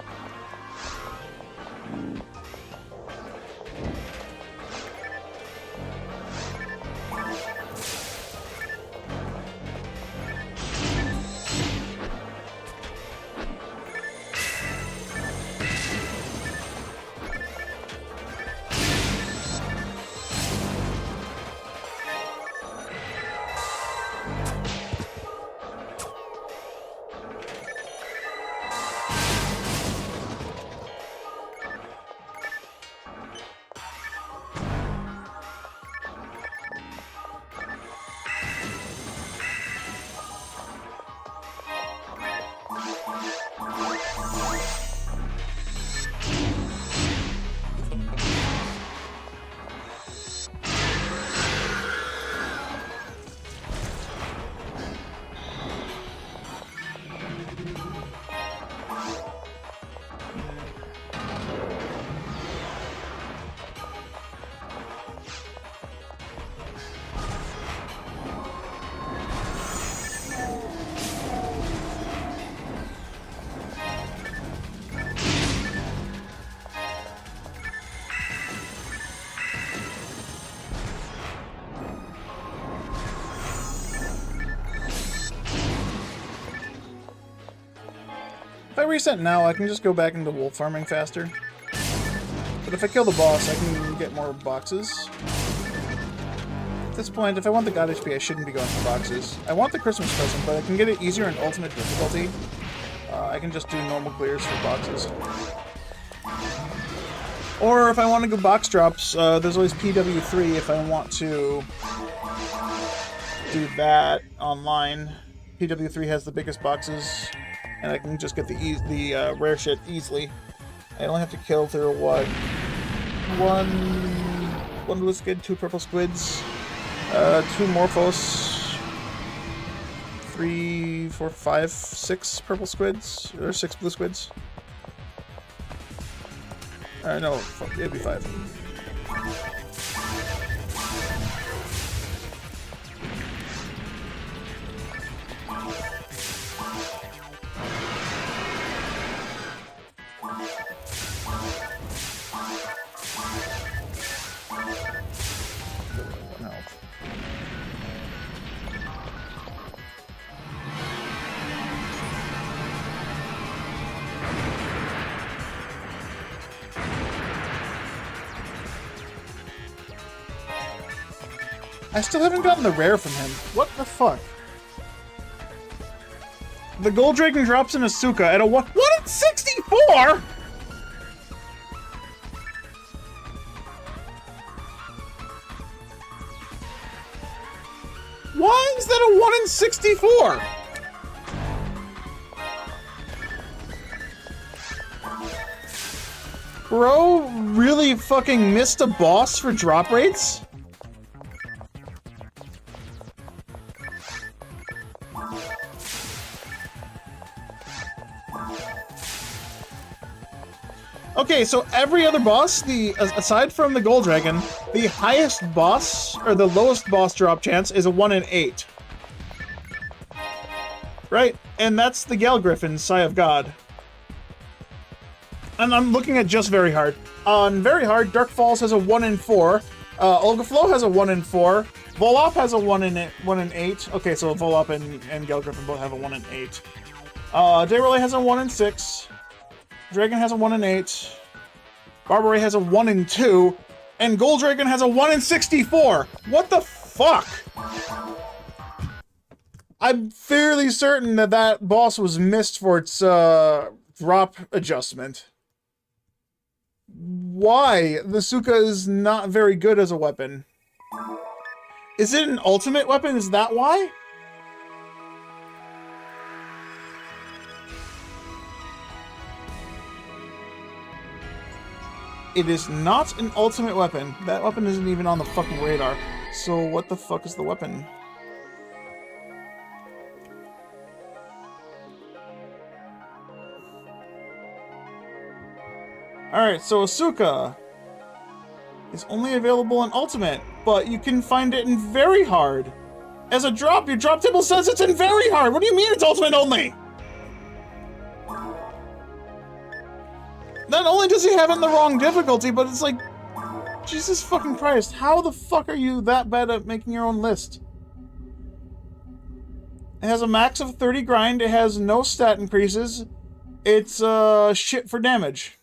If I reset now, I can just go back into wolf farming faster. But if I kill the boss, I can get more boxes. At this point, if I want the God HP, I shouldn't be going for boxes. I want the Christmas present, but I can get it easier in ultimate difficulty. I can just do normal clears for boxes. Or if I want to go box drops, there's always PW3 if I want to do that online. PW3 has the biggest boxes, and I can just get the rare shit easily. I only have to kill through what? One blue squid, 2 purple squids, 2 morphos, 3, 4, 5, 6 purple squids, or 6 blue squids. No, it'd be 5. I still haven't gotten the rare from him. What the fuck? The Gold Dragon drops in Asuka at a 1 in 64?! Why is that a 1 in 64? Bro really fucking missed a boss for drop rates? Okay, so every other boss, aside from the Gold Dragon, the highest boss, or the lowest boss drop chance is a 1 in 8. Right? And that's the Gal Griffin, Sigh of God. And I'm looking at just Very Hard. On Very Hard, Dark Falls has a 1 in 4. Olga Flo has a 1 in 4. Volop has a 1 in 8. Okay, so Volop and Gal Griffin both have a 1 in 8. Dayrelly has a 1 in 6. Dragon has a 1 in 8. Barbary has a 1 in 2. And Gold Dragon has a 1 in 64. What the fuck? I'm fairly certain that that boss was missed for its drop adjustment. Why? The Suka is not very good as a weapon. Is it an ultimate weapon? Is that why? It is not an ultimate weapon. That weapon isn't even on the fucking radar. So what the fuck is the weapon? Alright, so Asuka is only available in Ultimate, but you can find it in Very Hard. As a drop, your drop table says it's in Very Hard. What do you mean it's Ultimate only? Not only does he have it in the wrong difficulty, but it's like, Jesus fucking Christ, how the fuck are you that bad at making your own list? It has a max of 30 grind, it has no stat increases, it's shit for damage.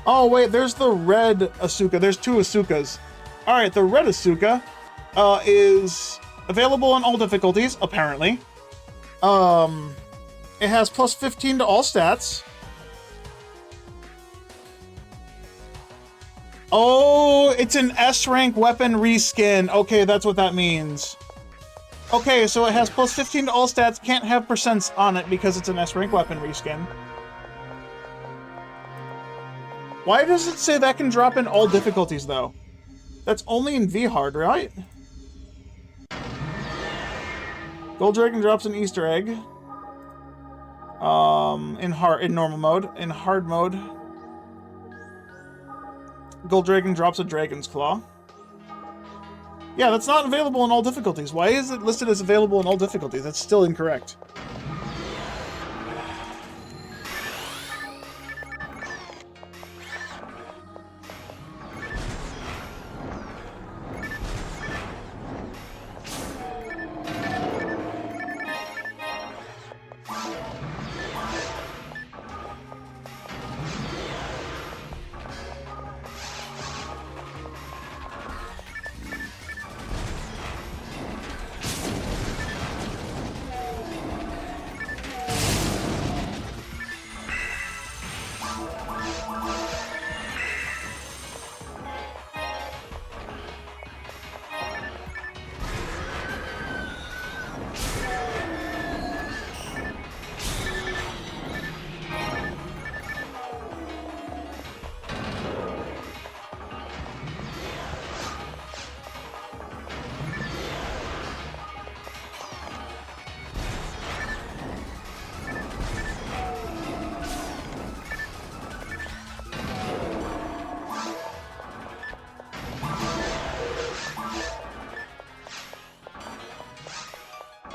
Oh wait, there's the red Asuka. There's two Asukas. Alright, the red Asuka is available on all difficulties, apparently. It has plus 15 to all stats. Oh, it's an S-rank weapon reskin. Okay, that's what that means. Okay, so it has plus 15 to all stats, can't have percents on it because it's an S-rank weapon reskin. Why does it say that can drop in all difficulties, though? That's only in Vhard, right? Gold Dragon drops an Easter egg. In normal mode. In hard mode, Gold Dragon drops a Dragon's Claw. Yeah, that's not available in all difficulties. Why is it listed as available in all difficulties? That's still incorrect.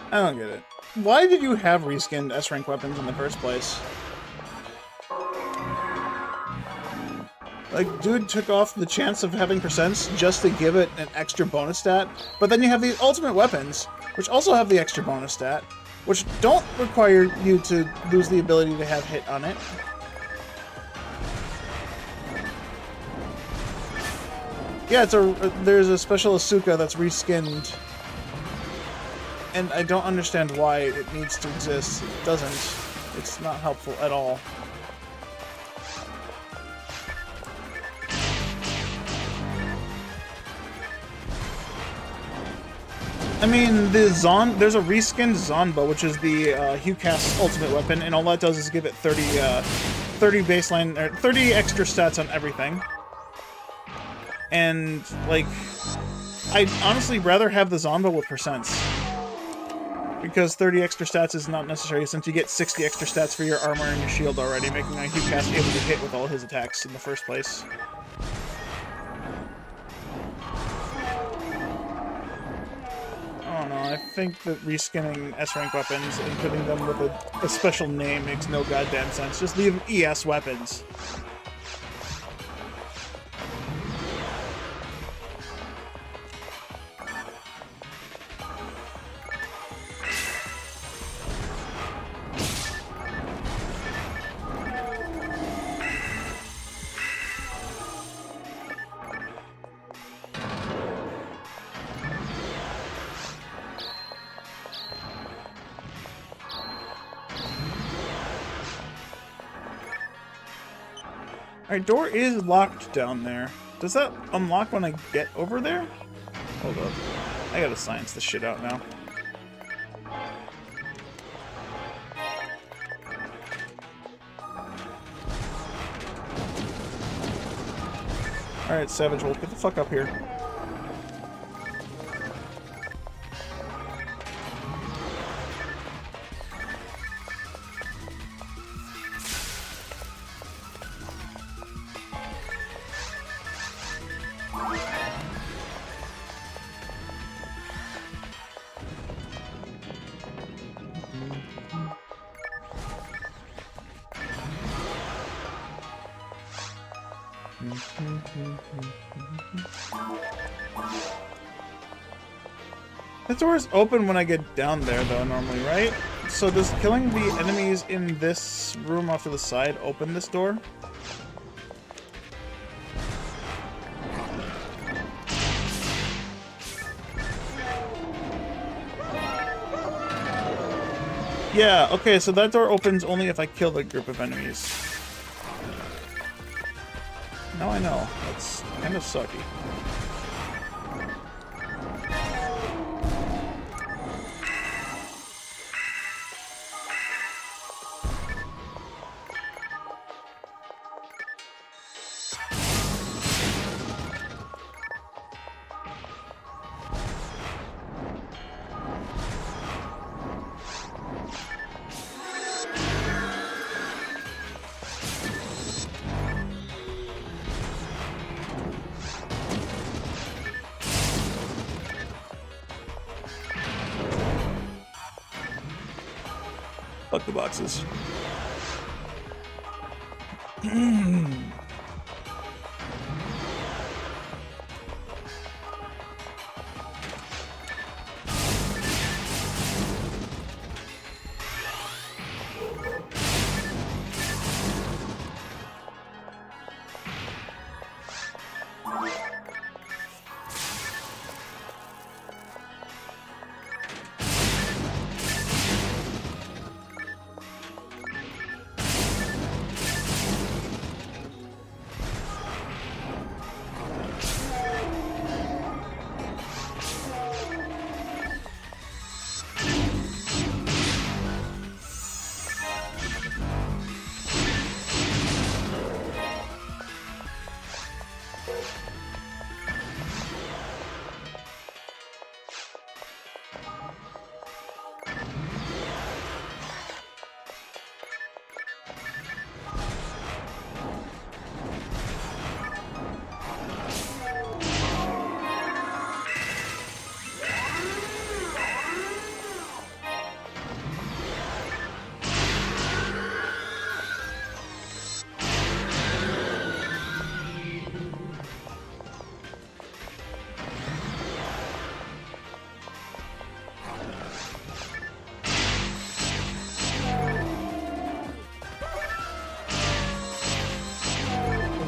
I don't get it. Why did you have reskinned S-rank weapons in the first place? Like, dude took off the chance of having percents just to give it an extra bonus stat, but then you have the ultimate weapons, which also have the extra bonus stat, which don't require you to lose the ability to have hit on it. Yeah, there's a special Asuka that's reskinned, and I don't understand why it needs to exist. It doesn't. It's not helpful at all. I mean, there's a reskinned Zonba, which is the HuCast's ultimate weapon, and all that does is give it 30 baseline, or 30 extra stats on everything. And, like, I'd honestly rather have the Zonba with percents. Because 30 extra stats is not necessary, since you get 60 extra stats for your armor and your shield already, making a HuCast able to hit with all his attacks in the first place. I don't know, I think that reskinning S-rank weapons and putting them with a special name makes no goddamn sense. Just leave them ES weapons. Alright, door is locked down there. Does that unlock when I get over there? Hold up. I gotta science this shit out now. Alright, Savage Wolf, get the fuck up here. The door's open when I get down there, though, normally, right? So does killing the enemies in this room off to the side open this door? Yeah, okay, so that door opens only if I kill the group of enemies. Now I know. That's kind of sucky. Fuck the boxes.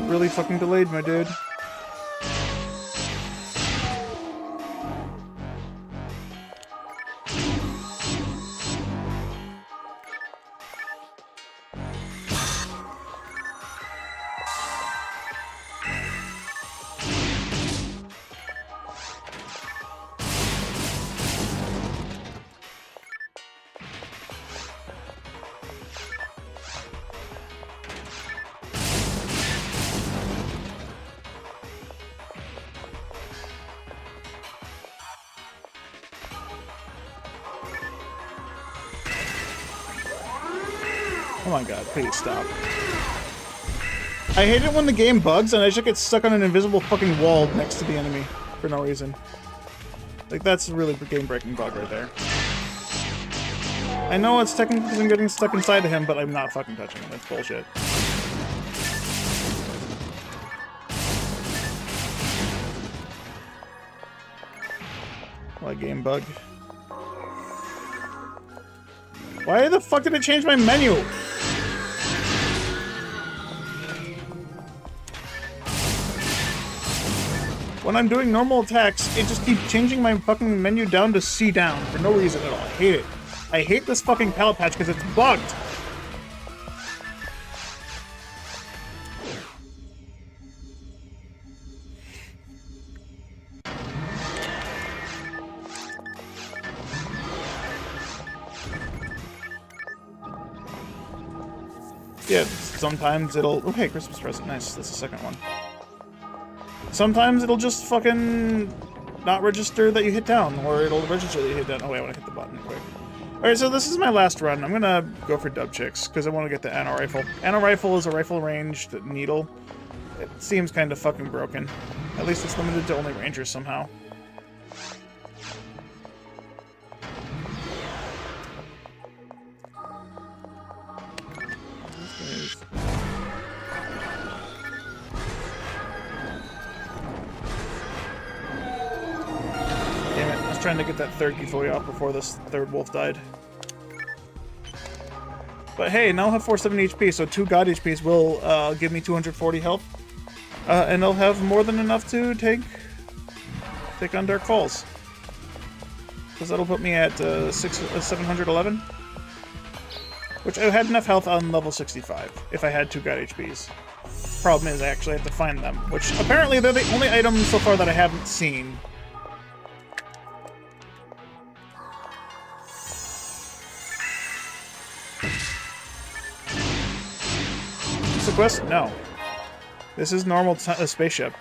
Really fucking delayed, my dude. Oh my god, please stop. I hate it when the game bugs and I just get stuck on an invisible fucking wall next to the enemy for no reason. Like, that's a really game-breaking bug right there. I know it's technically because I'm getting stuck inside of him, but I'm not fucking touching him. That's bullshit. What game bug? Why the fuck did it change my menu? When I'm doing normal attacks, it just keeps changing my fucking menu down to C down for no reason at all. I hate it. I hate this fucking palette patch because it's bugged. Yeah, sometimes it'll... Okay, Christmas present. Nice. That's the second one. Sometimes it'll just fucking not register that you hit down, or it'll register that you hit down. Oh wait, I want to hit the button quick. Alright, so this is my last run. I'm gonna go for Dub Chicks, because I want to get the Anno Rifle. Anno Rifle is a rifle-ranged needle. It seems kind of fucking broken. At least it's limited to only Rangers somehow. just trying to get that third Gifoy off before this third wolf died. But hey, now I'll have 470 HP, so 2 God HPs will give me 240 health. And I'll have more than enough to take on Dark Falls. Because that'll put me at 711. Which I had enough health on level 65, if I had 2 God HPs. Problem is, I actually have to find them, which apparently they're the only items so far that I haven't seen. Is this a quest? No. This is normal spaceship.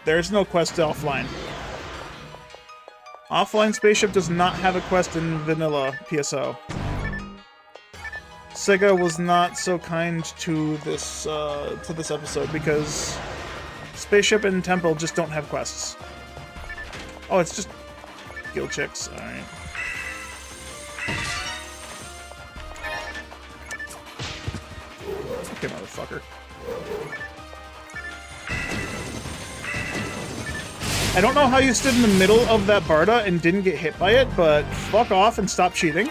There's no quest to offline. Offline Spaceship does not have a quest in vanilla PSO. Sega was not so kind to this episode because Spaceship and Temple just don't have quests. Oh, it's just guild chicks. All right. Okay, motherfucker. I don't know how you stood in the middle of that Barda and didn't get hit by it, but fuck off and stop cheating.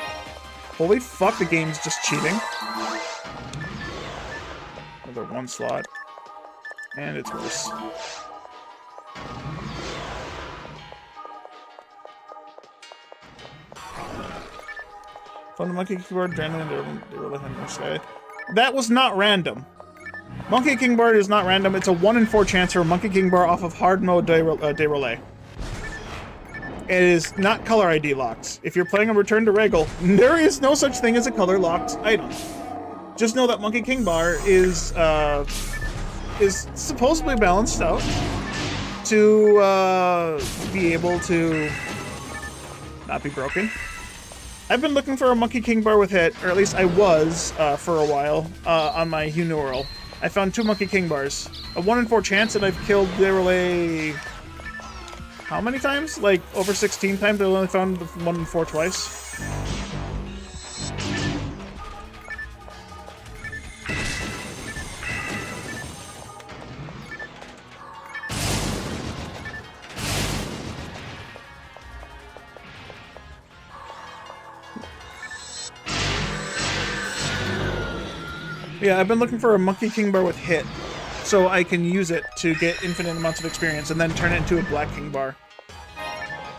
Holy fuck, the game's just cheating. Another 1 slot. And it's worse. Found a monkey keyboard, randomly, they were looking in the sky. That was not random. Monkey King Bar is not random. It's a 1 in 4 chance for a Monkey King Bar off of hard mode de relay. It is not color ID locked. If you're playing a Return to Ragol, there is no such thing as a color locked item. Just know that Monkey King Bar is supposedly balanced out to be able to not be broken. I've been looking for a Monkey King Bar with hit, or at least I was for a while on my Huneural. I found 2 Monkey King Bars. A 1 in 4 chance, and I've killed de relay... How many times? Like, over 16 times? I only found the 1 in 4 twice. Yeah, I've been looking for a Monkey King Bar with hit, so I can use it to get infinite amounts of experience and then turn it into a Black King Bar.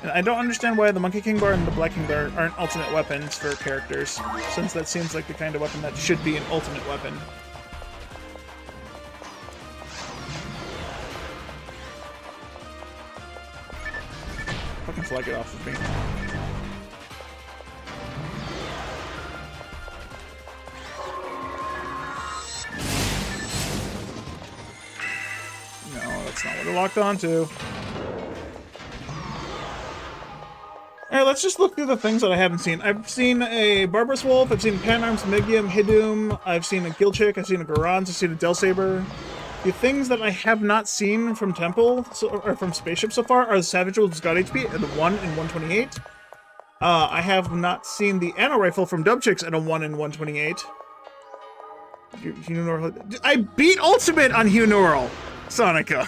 And I don't understand why the Monkey King Bar and the Black King Bar aren't ultimate weapons for characters, since that seems like the kind of weapon that should be an ultimate weapon. Fucking flag it off of me. That's not what it locked onto. Alright, let's just look through the things that I haven't seen. I've seen a Barbarous Wolf, I've seen Panarms, Migium, Hidum, I've seen a Gilchick, I've seen a Garans, I've seen a Delsaber. The things that I have not seen from Temple, or from Spaceship so far, are the Savage Wolf's God HP at a 1 in 128. I have not seen the Anno Rifle from Dubchicks at a 1 in 128. I beat Ultimate on Huneural, Sonica.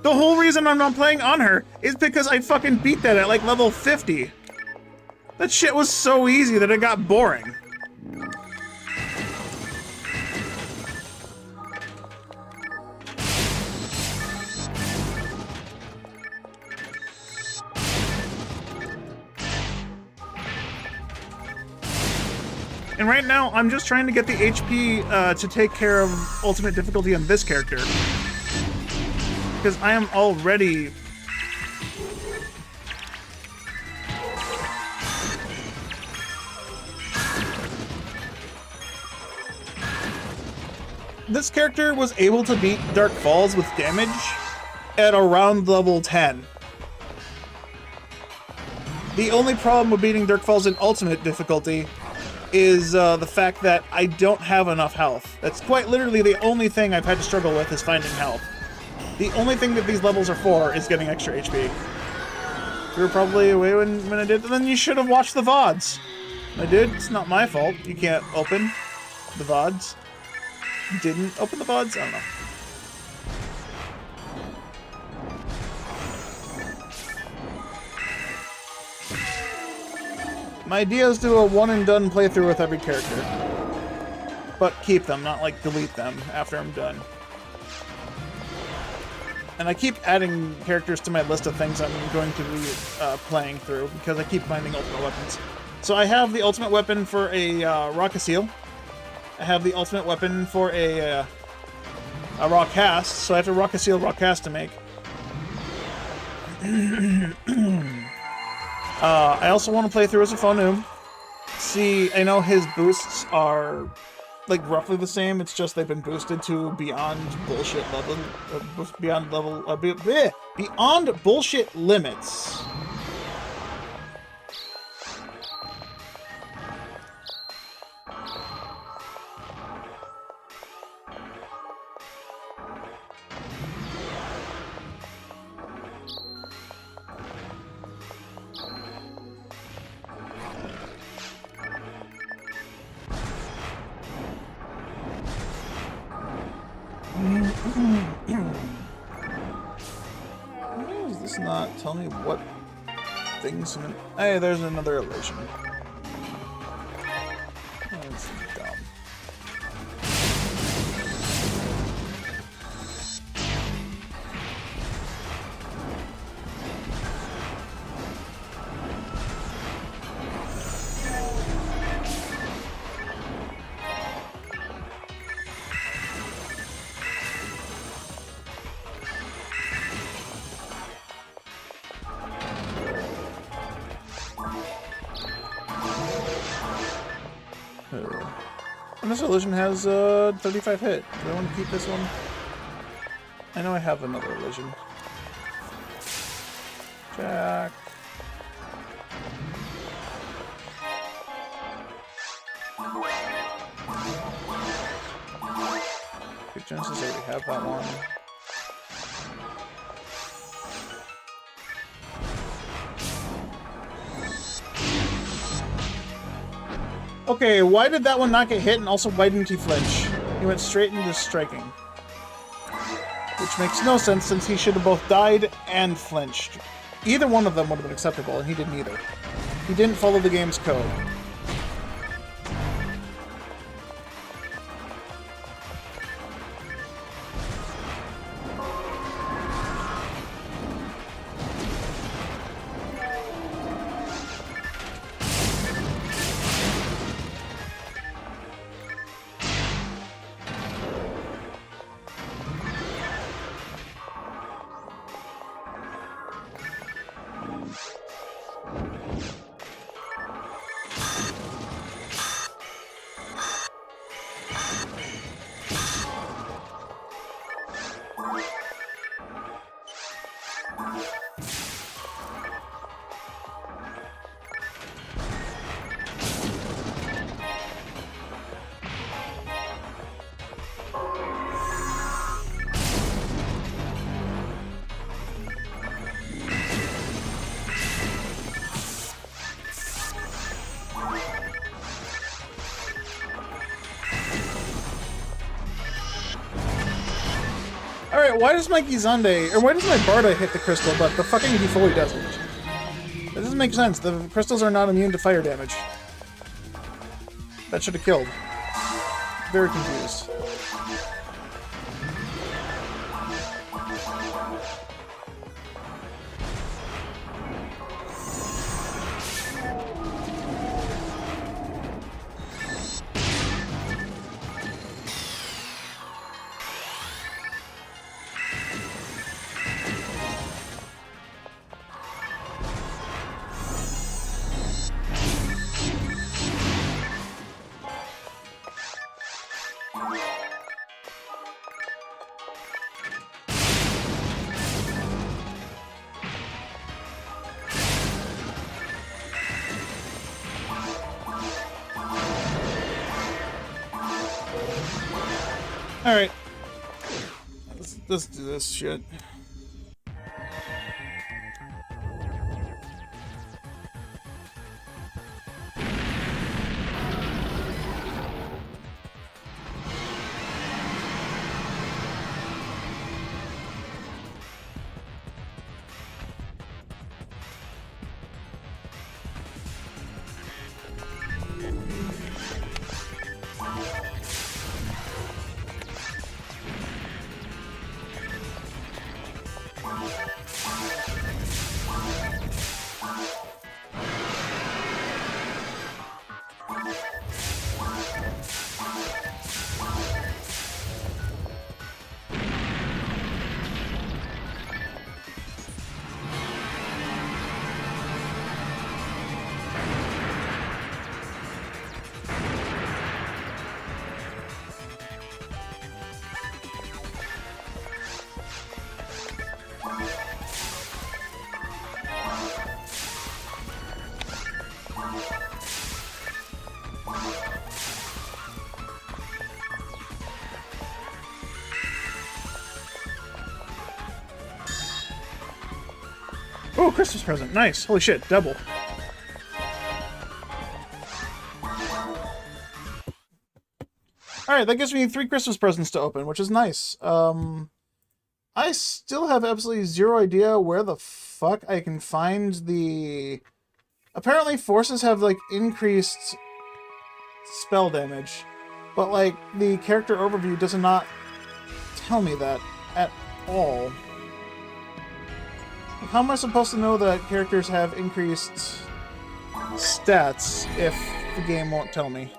The whole reason I'm not playing on her is because I fucking beat that at like level 50. That shit was so easy that it got boring. And right now, I'm just trying to get the HP to take care of ultimate difficulty on this character. Because I am already... This character was able to beat Dark Falls with damage at around level 10. The only problem with beating Dark Falls in ultimate difficulty is the fact that I don't have enough health. That's quite literally the only thing I've had to struggle with is finding health. The only thing that these levels are for is getting extra HP. You were probably away when I did, then you should have watched the VODs. I did, it's not my fault. You can't open the VODs. Didn't open the VODs? I don't know. My idea is to do a one-and-done playthrough with every character. But keep them, not like delete them after I'm done. And I keep adding characters to my list of things I'm going to be playing through, because I keep finding ultimate weapons. So I have the ultimate weapon for a Rockaceel. I have the ultimate weapon for a raw cast, so I have a Rockaceel raw cast to make. I also want to play through as a Phonum. See, I know his boosts are like roughly the same. It's just they've been boosted to beyond bullshit level, beyond bullshit limits. Why does this not tell me what things? Hey, there's another illusion. That's dumb. And this illusion has 35 hit. Do I want to keep this one? I know I have another illusion. Jack. Good chances I already have that one. Okay, why did that one not get hit, and also why didn't he flinch? He went straight into striking. Which makes no sense, since he should have both died and flinched. Either one of them would have been acceptable, and he didn't either. He didn't follow the game's code. Alright, why does my Gizande, or why does my Barda hit the crystal, but the fucking Gifoli doesn't? That doesn't make sense. The crystals are not immune to fire damage. That should have killed. Very confused. Alright. Let's do this shit. Oh, Christmas present. Nice. Holy shit, double. Alright, that gives me 3 Christmas presents to open, which is nice. I still have absolutely zero idea where the fuck I can find the... Apparently forces have, like, increased spell damage. But, like, the character overview does not tell me that at all. How am I supposed to know that characters have increased stats if the game won't tell me?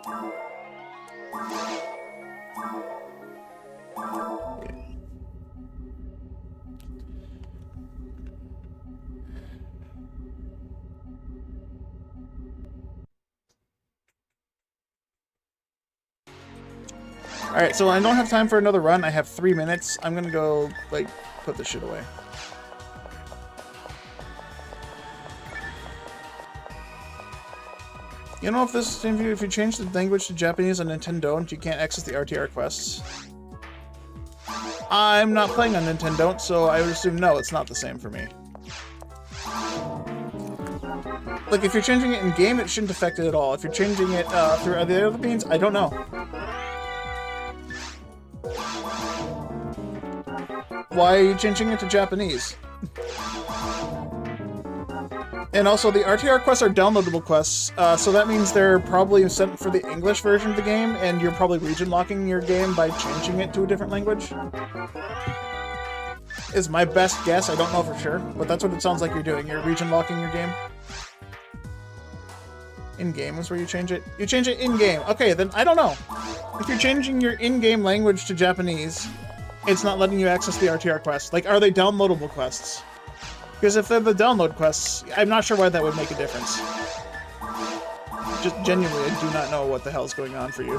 Alright, so I don't have time for another run. I have 3 minutes. I'm gonna go, like, put this shit away. You know, if you change the language to Japanese on Nintendo, you can't access the RTR quests. I'm not playing on Nintendo, so I would assume no, it's not the same for me. Like, if you're changing it in game, it shouldn't affect it at all. If you're changing it through the other means, I don't know. Why are you changing it to Japanese? And also, the RTR quests are downloadable quests, so that means they're probably sent for the English version of the game, and you're probably region locking your game by changing it to a different language. Is my best guess. I don't know for sure, but that's what it sounds like you're doing. You're region locking your game. In-game is where you change it. You change it in-game. Okay, then I don't know. If you're changing your in-game language to Japanese, it's not letting you access the RTR quests. Like, are they downloadable quests? Because if they're the download quests, I'm not sure why that would make a difference. Just genuinely, I do not know what the hell's going on for you.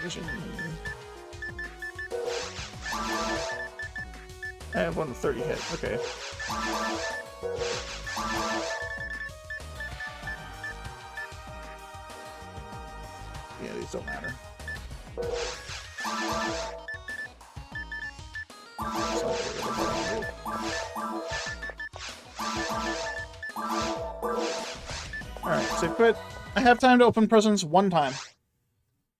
Vision. I have one with 30 hit. Okay. Yeah, these don't matter. Alright, so quit. I have time to open presents one time.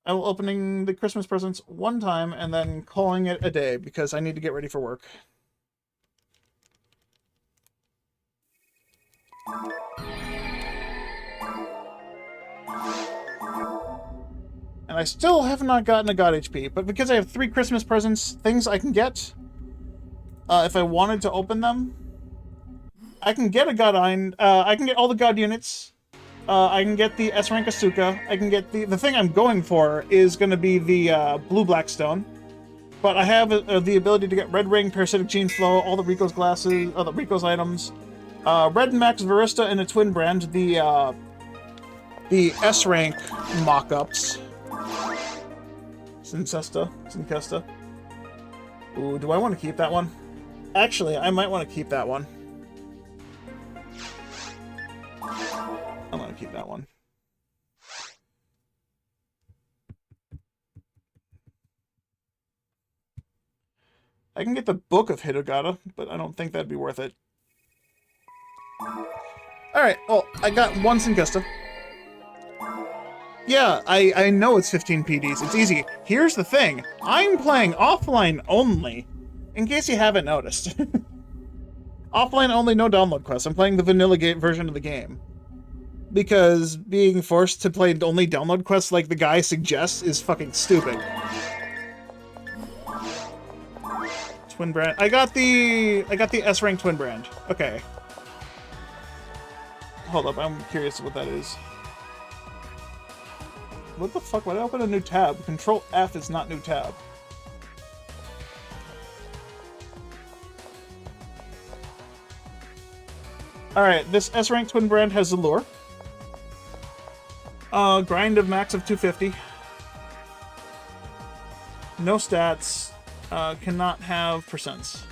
I will opening the Christmas presents one time and then calling it a day because I need to get ready for work. And I still have not gotten a God HP, but because I have 3 Christmas presents, things I can get, if I wanted to open them, I can get a God Iron, I can get all the God units, I can get the S-Rank Asuka, I can get the thing I'm going for is going to be the Blue Blackstone, but I have the ability to get Red Ring, Parasitic Gene Flow, all the Rico's glasses, the Rico's items, Red Max Varista and a Twin Brand, the S-Rank mock-ups. Sincesta. Ooh, do I want to keep that one? Actually, I might want to keep that one. I'm going to keep that one. I can get the Book of Hitogata, but I don't think that'd be worth it. Alright, well, I got one Sincesta. Yeah, I know it's 15 PDs. It's easy. Here's the thing. I'm playing offline only, in case you haven't noticed. Offline only, no download quests. I'm playing the vanilla version of the game. Because being forced to play only download quests like the guy suggests is fucking stupid. Twin Brand. I got the S-Rank Twin Brand. Okay. Hold up, I'm curious what that is. What the fuck? Why did I open a new tab? Control F is not new tab. Alright, this S-Rank Twin Brand has a lure. Grind of max of 250. No stats. Cannot have percents.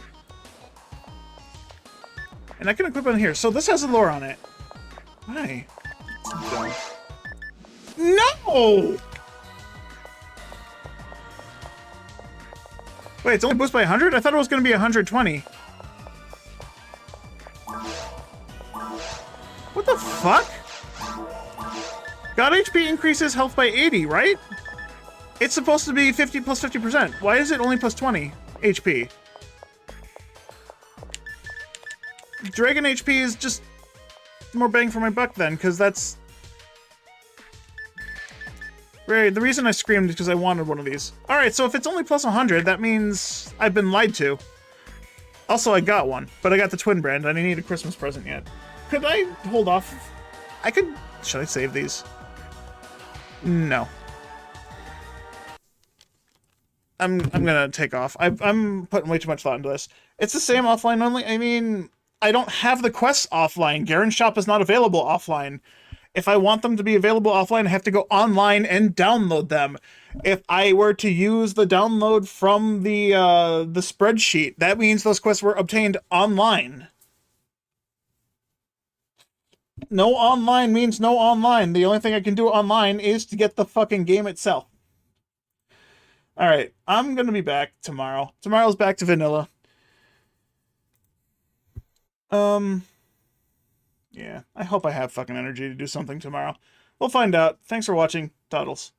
And I can equip it in here. So this has a lure on it. Why? No! Wait, it's only boosted by 100? I thought it was going to be 120. What the fuck? God HP increases health by 80, right? It's supposed to be 50 plus 50%. Why is it only plus 20 HP? Dragon HP is just more bang for my buck then, because that's... Right, the reason I screamed is because I wanted one of these. Alright, so if it's only plus 100, that means I've been lied to. Also, I got one, but I got the twin brand, and I need a Christmas present yet. Could I hold off? I could... Should I save these? No. I'm gonna take off. I'm putting way too much thought into this. It's the same offline only. I mean, I don't have the quests offline. Garen's shop is not available offline. If I want them to be available offline, I have to go online and download them. If I were to use the download from the spreadsheet, that means those quests were obtained online. No online means no online. The only thing I can do online is to get the fucking game itself. Alright, I'm gonna be back tomorrow. Tomorrow's back to vanilla. Yeah, I hope I have fucking energy to do something tomorrow. We'll find out. Thanks for watching. Toddles.